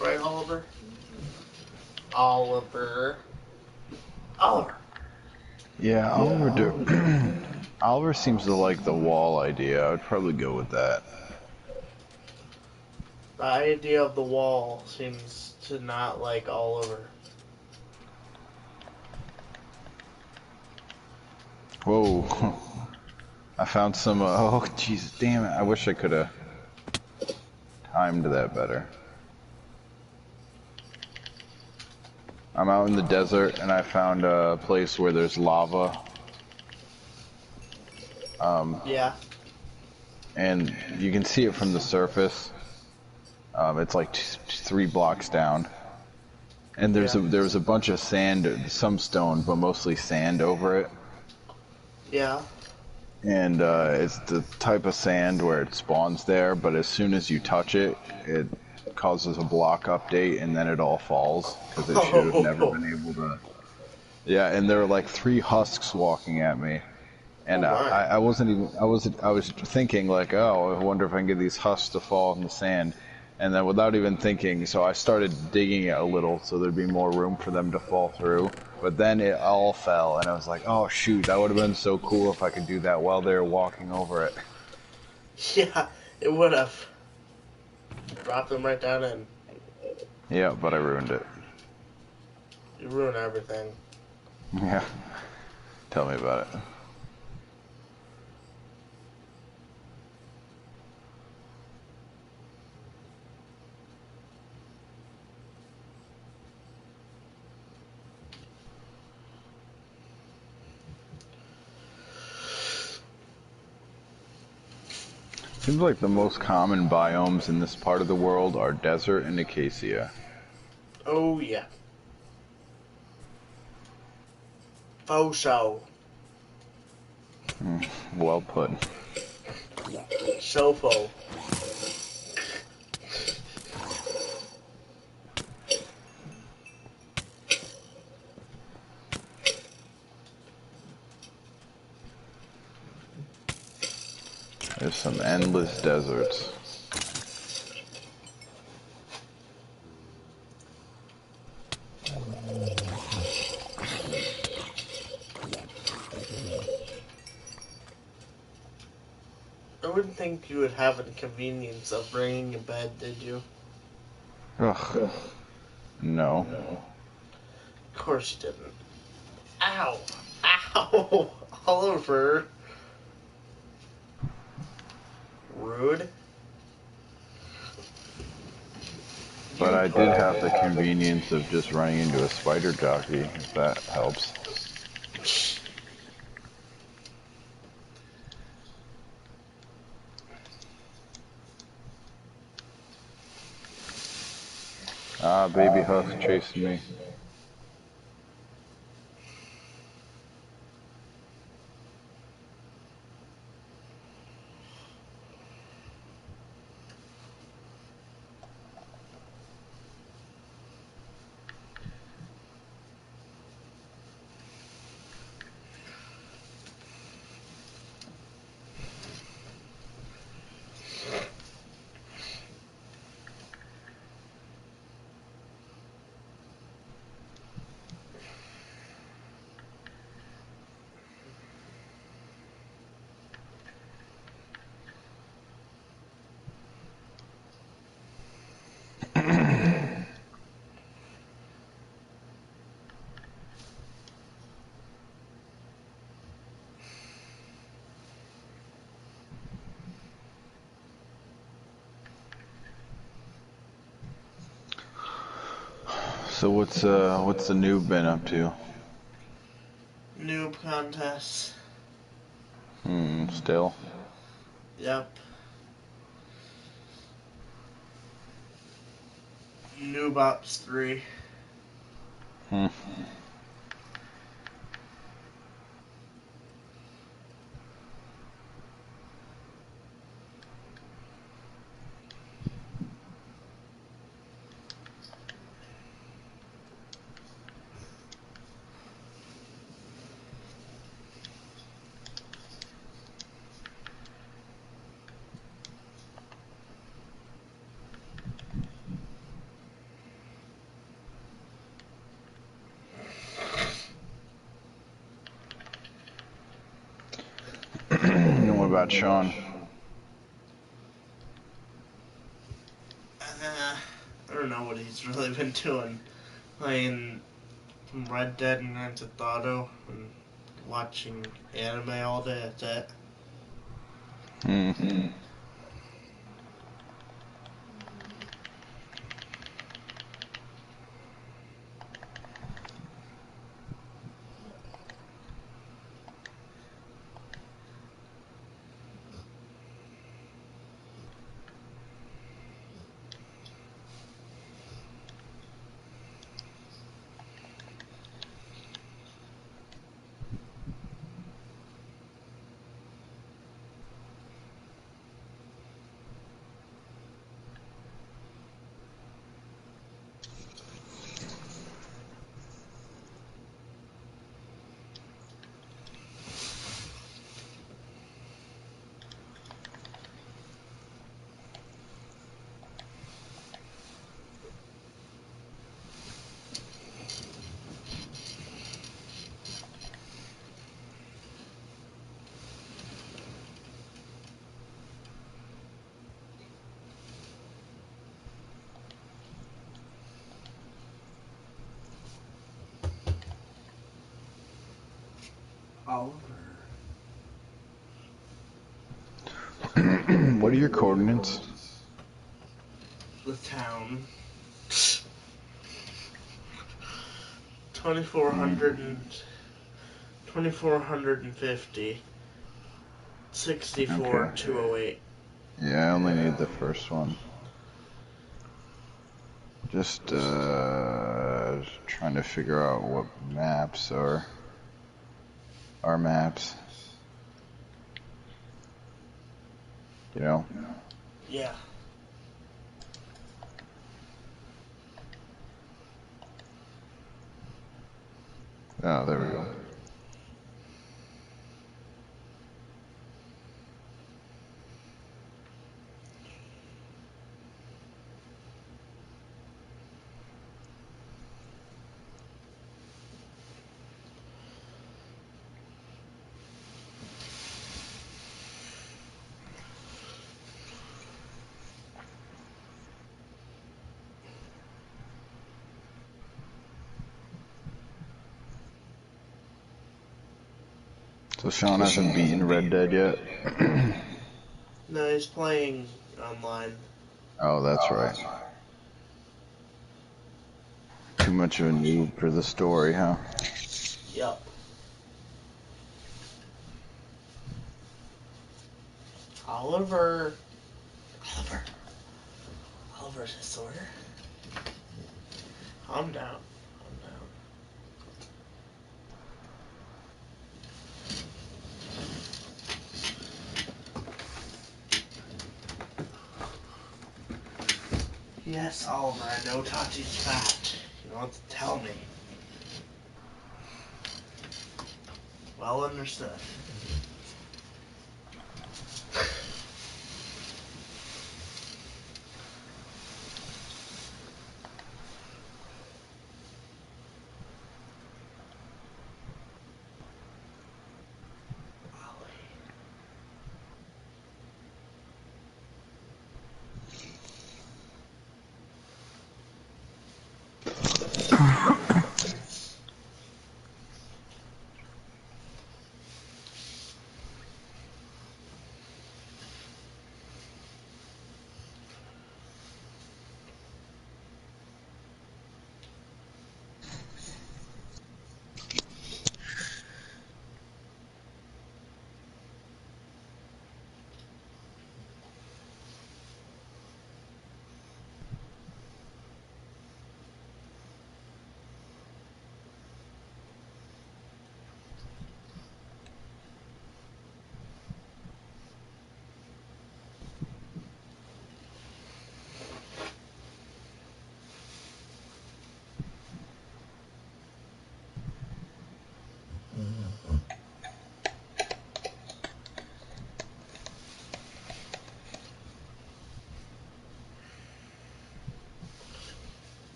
Right, Oliver? Oliver. Yeah, Oliver seems to like the wall idea. I would probably go with that. The idea of the wall seems to not like Oliver. Whoa. I found some, oh, Jesus, damn it. I wish I could have timed that better. I'm out in the desert, and I found a place where there's lava. Yeah. And you can see it from the surface. It's like 3 blocks down. And there's a bunch of sand, some stone, but mostly sand over it. Yeah. And it's the type of sand where it spawns there, but as soon as you touch it, it causes a block update, and then it all falls because it should have never Oh, been able to. Yeah, and there were like 3 husks walking at me, and my. I wasn't even I was thinking like, oh, I wonder if I can get these husks to fall in the sand, and then without even thinking, so I started digging it a little so there'd be more room for them to fall through. But then it all fell, and I was like, oh shoot, that would have been so cool if I could do that while they were walking over it. Yeah, it would have. Dropped them right down and Yeah, but I ruined it. you ruin everything. Yeah, tell me about it. Seems like the most common biomes in this part of the world are desert and acacia. Oh, yeah. Faux show. Well put. Shofo. There's some endless deserts. I wouldn't think you would have the convenience of bringing a bed, did you? Ugh. No. Of course you didn't. Ow! Ow! Oliver. Rude. But I did have the convenience of just running into a spider jockey, if that helps. Ah, baby husk chasing me. So what's the noob been up to? Noob contest. Still. Yep. Noob Ops 3. Hmm. And what about Sean? I don't know what he's really been doing. Playing some Red Dead and Grand Theft Auto and watching anime all day. That's it. Hmm. Oliver. What are your coordinates? The town. 2400 and 2450. 64 Okay. 208. Yeah, I only need the first one. Just trying to figure out what maps are our maps. You know? Yeah. Oh, there we go. So Sean hasn't beaten Red Dead yet? No, he's playing online. Oh, that's right. Too much of a noob for the story, huh? Yup. Oliver. Oliver. Oliver's his sword. Calm down. Calm down. Yes, Oliver, I know Tati's fat. You don't have to tell me. Well understood.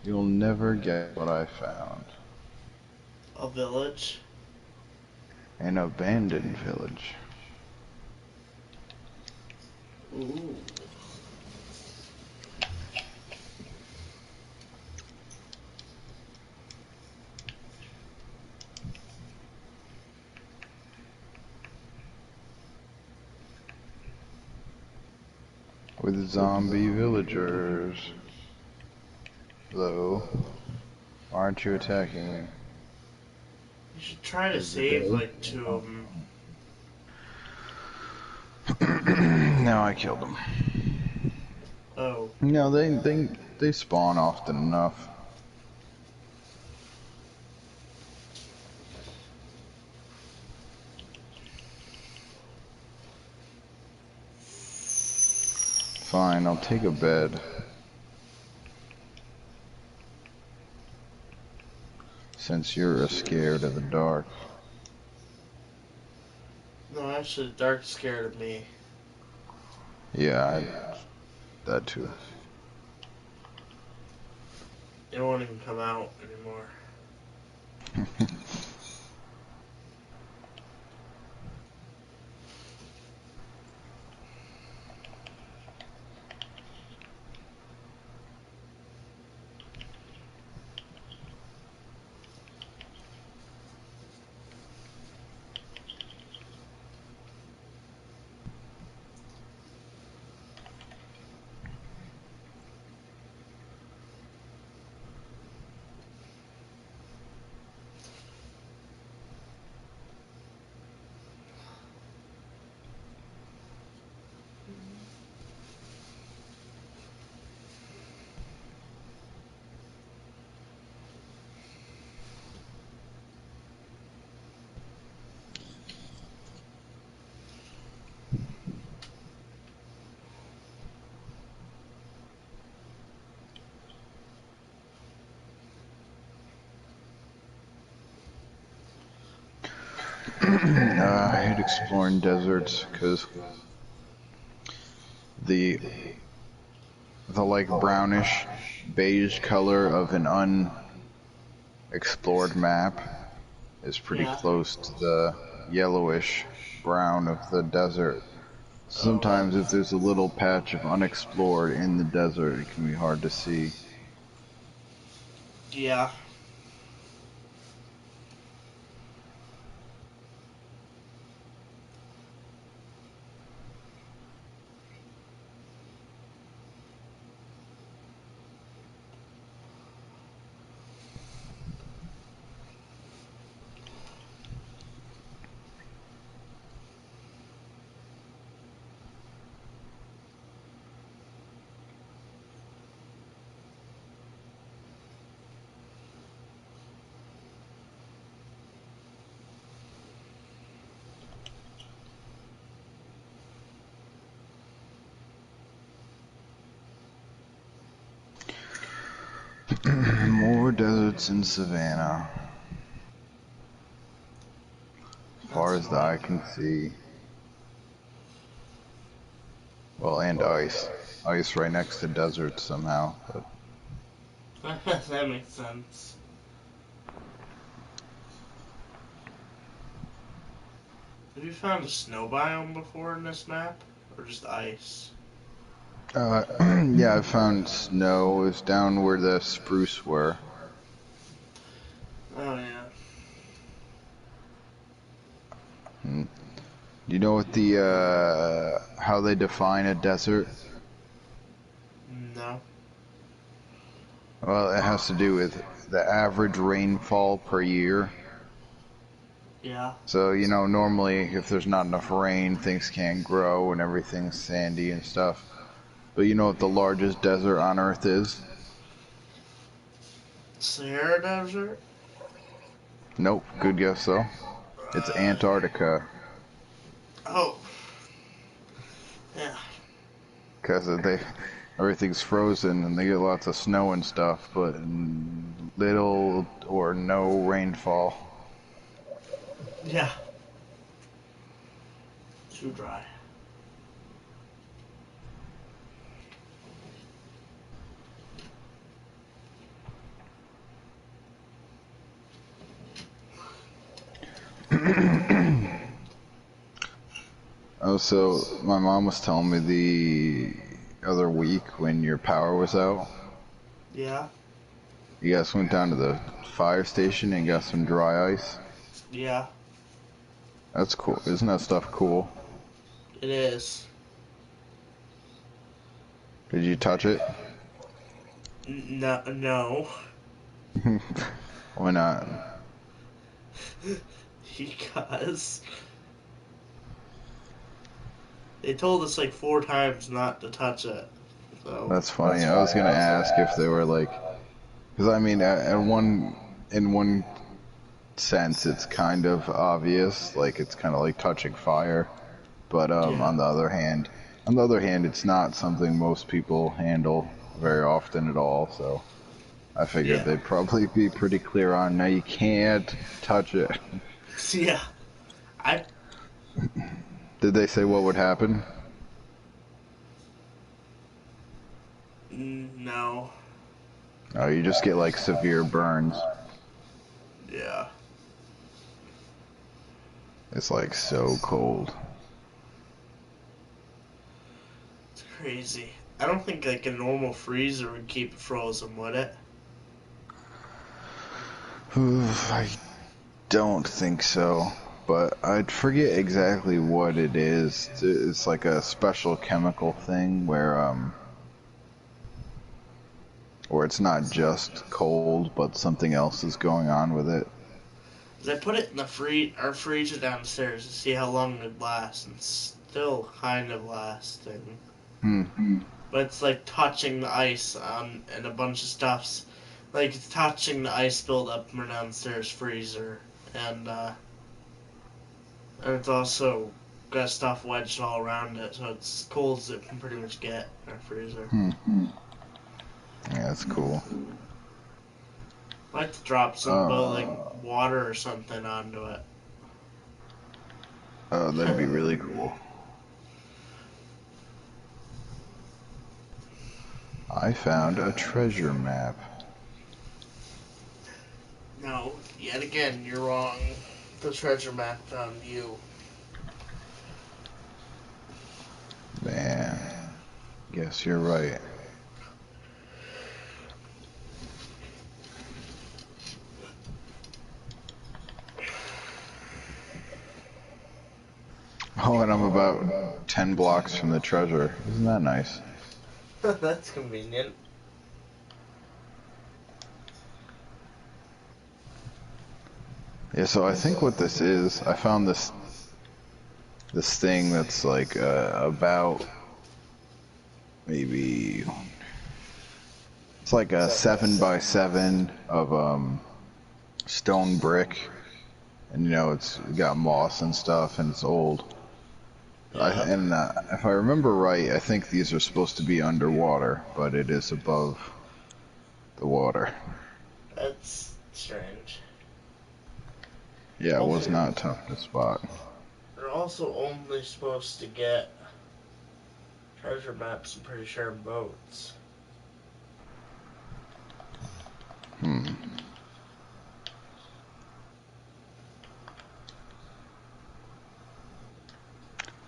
You'll never get what I found. A village. An abandoned village. Ooh. With zombie villagers. Hello. Why aren't you attacking me? You should try to Is it save dead? like 2 of them. No, I killed them. Oh. No, they spawn often enough. Fine, I'll take a bed. Since you're scared of the dark. No, actually, the dark's scared of me. Yeah, that too. It won't even come out anymore. I hate exploring deserts because the like brownish beige color of an unexplored map is pretty Yeah. close to the yellowish brown of the desert. Oh, Sometimes if there's a little patch of unexplored in the desert, it can be hard to see. yeah. More deserts in Savannah. As far That's as the eye can see. Well, and ice. Ice right next to desert somehow. But that makes sense. Have you found a snow biome before in this map? Or just ice? yeah, I found snow. It was down where the spruce were. Oh, yeah. Do you know what the how they define a desert? No. Well, it has to do with the average rainfall per year. Yeah. So, you know, normally if there's not enough rain, things can't grow and everything's sandy and stuff. But you know what the largest desert on Earth is? Sahara Desert? Nope, good guess though. It's Uh, Antarctica. oh. Yeah. Because everything's frozen and they get lots of snow and stuff, but little or no rainfall. Yeah. Too dry. Oh, so my mom was telling me the other week when your power was out, Yeah. you guys went down to the fire station and got some dry ice. Yeah. That's cool. Isn't that stuff cool? It is. Did you touch it? No. No. Why not? Because they told us like 4 times not to touch it. So. That's funny. I was gonna ask if they were like, because I mean, in one sense, it's kind of obvious, like it's kind of like touching fire. But Yeah. on the other hand, it's not something most people handle very often at all. So I figured Yeah. they'd probably be pretty clear on, no, you can't touch it. Yeah. I. Did they say what would happen? No. Oh, you just get like severe burns. Yeah. It's like so cold. It's crazy. I don't think like a normal freezer would keep it frozen, would it? I don't think so, but I'd forget exactly what it is. It's like a special chemical thing where it's not just cold, but something else is going on with it. 'Cause I put it in the our freezer downstairs to see how long it would last, and it's still kind of lasting. Hmm. But it's like touching the ice on and a bunch of stuffs. Like it's touching the ice buildup from our downstairs freezer, and it's also got stuff wedged all around it, so it's cold as it can pretty much get in our freezer. Yeah, that's cool. I like to drop some like Uh, water or something onto it. Oh, that'd be really cool. I found a treasure map. No, yet again, you're wrong. The treasure map found you. Man, guess you're right. Oh, and I'm about 10 blocks from the treasure. Isn't that nice? That's convenient. Yeah, so I think what this is, I found this thing that's like about maybe it's like a 7x7 of stone brick, and you know it's got moss and stuff, and it's old. If I remember right, I think these are supposed to be underwater, but it is above the water. That's strange. Yeah, it was not tough to spot. You're also only supposed to get treasure maps, I'm pretty sure, in boats.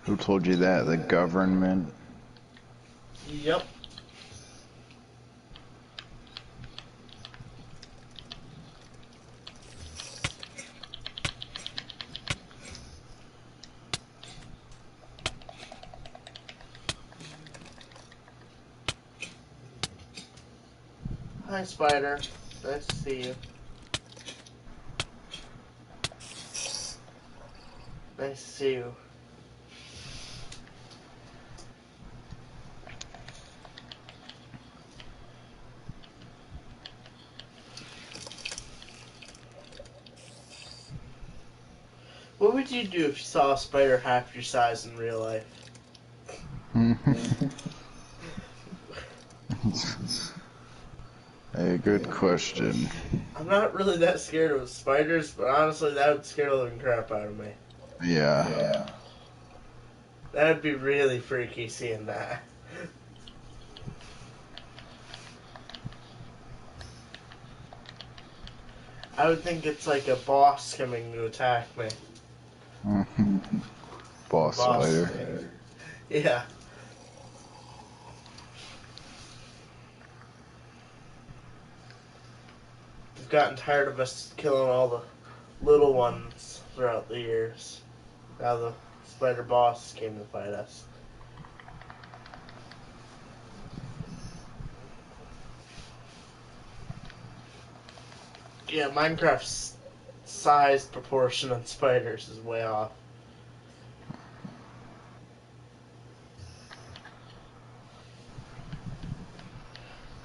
Who told you that? The government? Yep. Hi, Spider. Nice to see you. Nice to see you. What would you do if you saw a spider half your size in real life? A good question. I'm not really that scared of spiders, but honestly, that would scare the living crap out of me. Yeah. That would be really freaky seeing that. I would think it's like a boss coming to attack me. Boss spider. Yeah. I've gotten tired of us killing all the little ones throughout the years. Now the spider boss came to fight us. Yeah, Minecraft's size proportion on spiders is way off.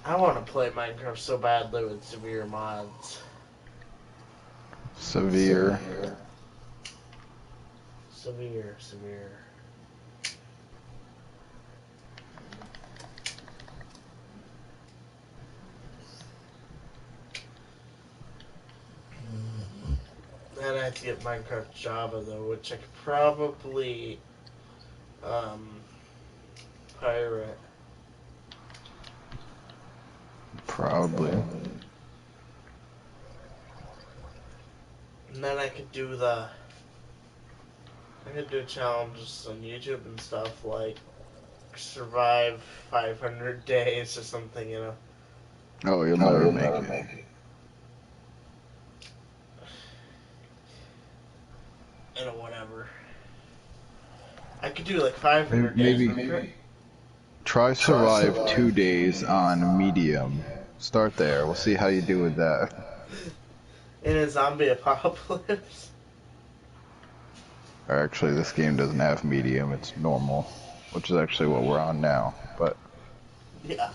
I want to play Minecraft so badly with severe mods. Severe. Severe. Then I have to get Minecraft Java though, which I could probably pirate. Probably. And then I could do challenges on YouTube and stuff like survive 500 days or something, you know. Oh, you'll never make it. You know, whatever. I could do like 500 days. Maybe try survive 2 days on medium. Start there. We'll see how you do with that. In a zombie apocalypse. Or actually, this game doesn't have medium. It's normal, which is actually what we're on now. But Yeah.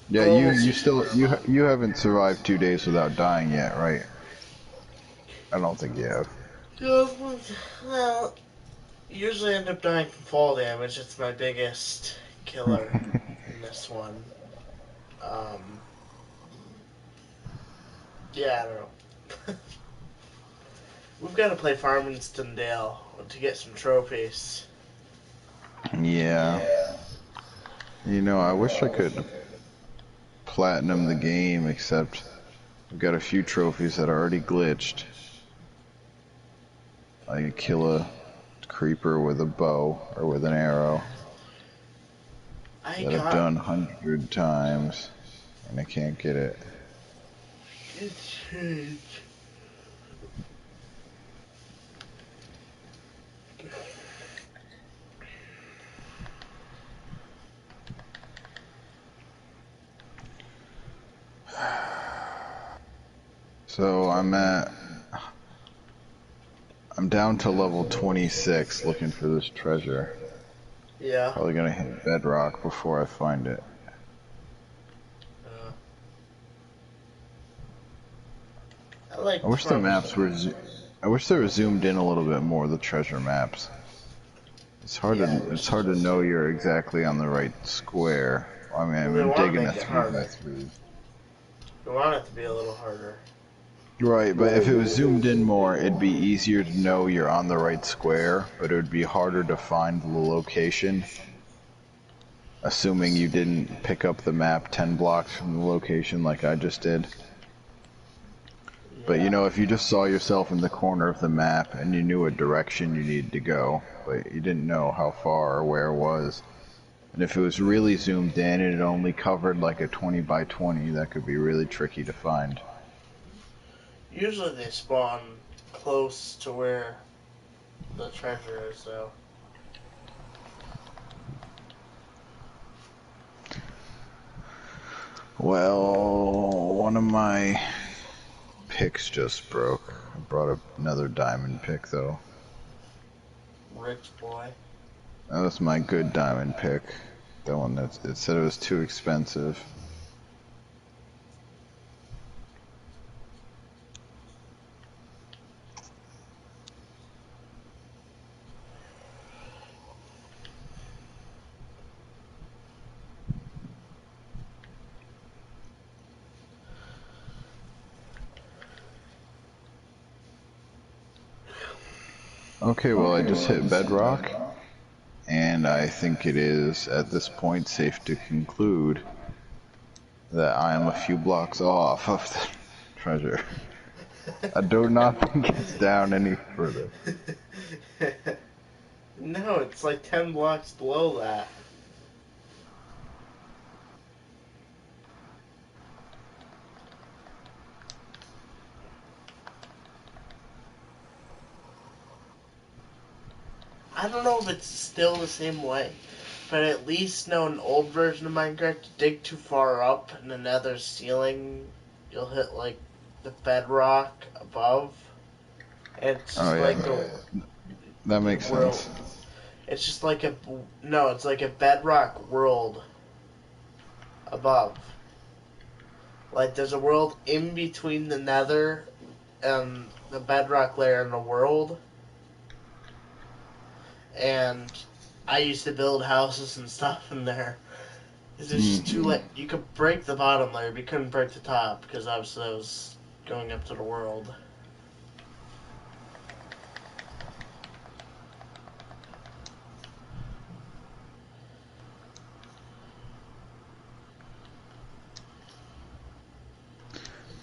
yeah, you haven't survived 2 days without dying yet, right? I don't think you have. Well, usually end up dying from fall damage. It's my biggest killer in this one. Yeah, I don't know. We've got to play Farmington Dale to get some trophies. Yeah. You know, I wish I could platinum the game, except I've got a few trophies that are already glitched. I could kill a creeper with a bow or with an arrow I that I've got done 100 times, and I can't get it. it's huge. So I'm down to level 26 looking for this treasure. Yeah. Probably gonna hit bedrock before I find it. I like I wish the maps were. I wish they were zoomed in a little bit more. The treasure maps. It's hard Yeah. to. It's hard to know you're exactly on the right square. I mean, They I'm want to digging a make it 3 by harder. 3. You want it to be a little harder. Right, but if it was zoomed in more, it'd be easier to know you're on the right square, but it would be harder to find the location, assuming you didn't pick up the map 10 blocks from the location like I just did. But you know, if you just saw yourself in the corner of the map and you knew what direction you needed to go, but you didn't know how far or where it was, and if it was really zoomed in and it only covered like a 20 by 20, that could be really tricky to find. Usually they spawn close to where the treasure is, though. Well, one of my picks just broke. I brought up another diamond pick though. Rich boy. That was my good diamond pick. That one that it said it was too expensive. Okay, well I just hit bedrock, and I think it is at this point safe to conclude that I am a few blocks off of the treasure. I do not think it's down any further. No, it's like 10 blocks below that. I don't know if it's still the same way, but at least now an old version of Minecraft, you dig too far up in the nether ceiling, you'll hit like the bedrock above. And it's just Oh like yeah, that makes world. sense. It's just like it's like a bedrock world above. Like there's a world in between the nether and the bedrock layer in the world. And I used to build houses and stuff in there. It's just too late. You could break the bottom layer, but you couldn't break the top because obviously I was going up to the world.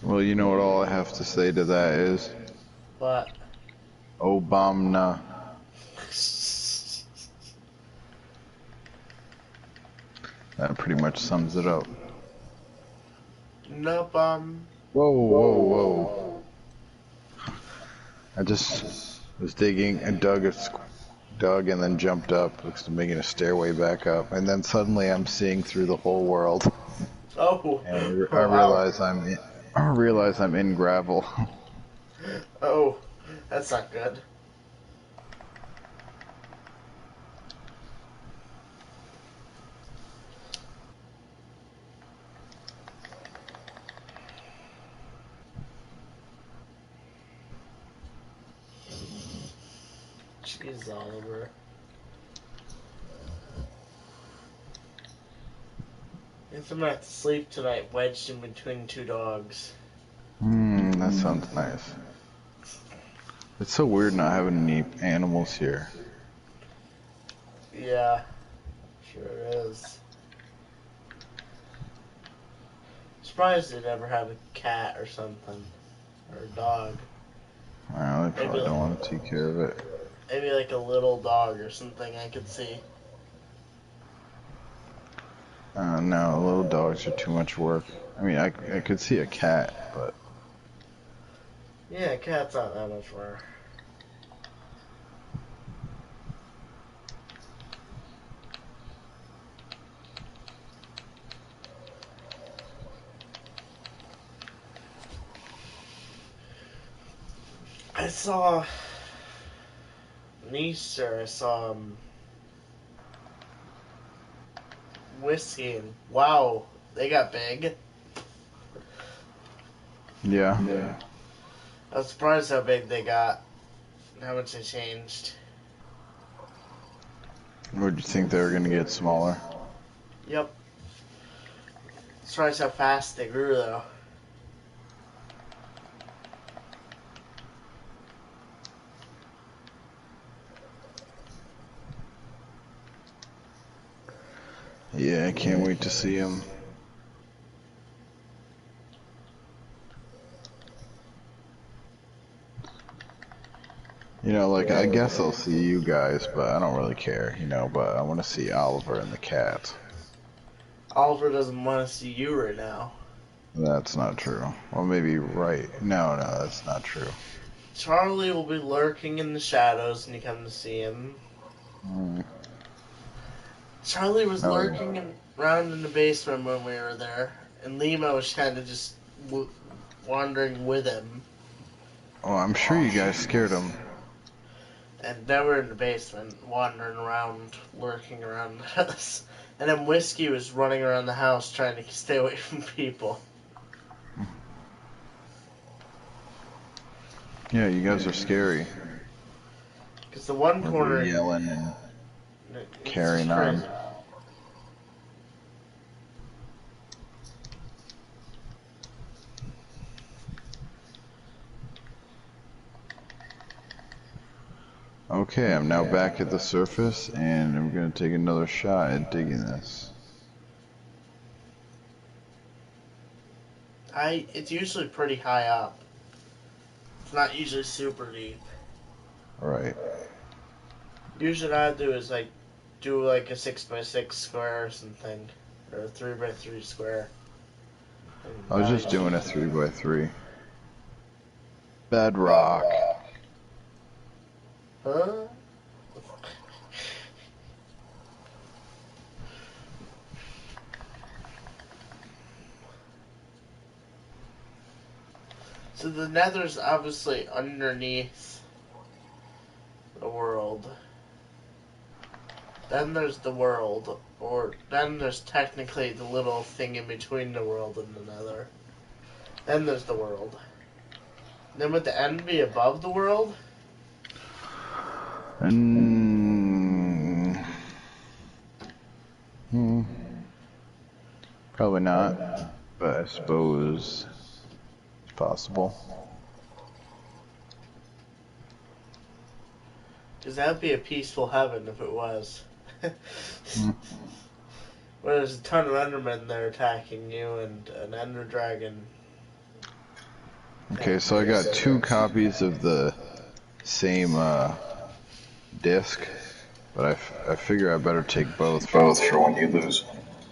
Well, you know what all I have to say to that is? But Obama. That pretty much sums it up. nope. Whoa, whoa, whoa. I just was digging and dug and then jumped up, making a stairway back up, and then suddenly I'm seeing through the whole world. Oh, And I wow. realize I'm in gravel. Oh, that's not good. Jeez, Oliver. I guess I'm gonna have to sleep tonight, wedged in between two dogs. That sounds nice. It's so weird not having any animals here. Yeah, sure is. Surprised they never have a cat or something. Or a dog. Well, they probably Maybe don't want to take care of it. Maybe like a little dog or something I could see. No, little dogs are too much work. I mean, I could see a cat, but... Yeah, cat's not that much work. I saw Easter, I saw Whiskey, and wow, they got big. Yeah. I was surprised how big they got, how much they changed. Would you think they were gonna get smaller? Yep. Surprised how fast they grew, though. Yeah, I can't wait to see them. You know, like, I guess I'll see you guys, but I don't really care, you know, but I want to see Oliver and the cat. Oliver doesn't want to see you right now. That's not true. Well, maybe right. No, that's not true. Charlie will be lurking in the shadows when you come to see him. Charlie was lurking around in the basement when we were there, and Lima was kind of just wandering with him. Oh, I'm sure you guys scared him. And then we're in the basement, wandering around, lurking around us. And then Whiskey was running around the house trying to stay away from people. Yeah, you guys are scary. Because the one corner... yelling and carrying on. Okay, I'm now back at the surface, and I'm going to take another shot at digging this. It's usually pretty high up. It's not usually super deep. Alright. Usually what I do is do like a 6x6 square or something. Or a 3x3 square. I was just doing a 3x3. Bedrock. Huh? So the Nether's obviously underneath the world. Then there's the world, or then there's technically the little thing in between the world and the Nether. Then there's the world. Then would the end be above the world? Probably not, but I suppose it's possible. Because that would be a peaceful heaven if it was. Where there's a ton of Endermen there attacking you and an Ender Dragon. Okay, so I got 2 copies of the same disc, but I figure I better take both for when you lose.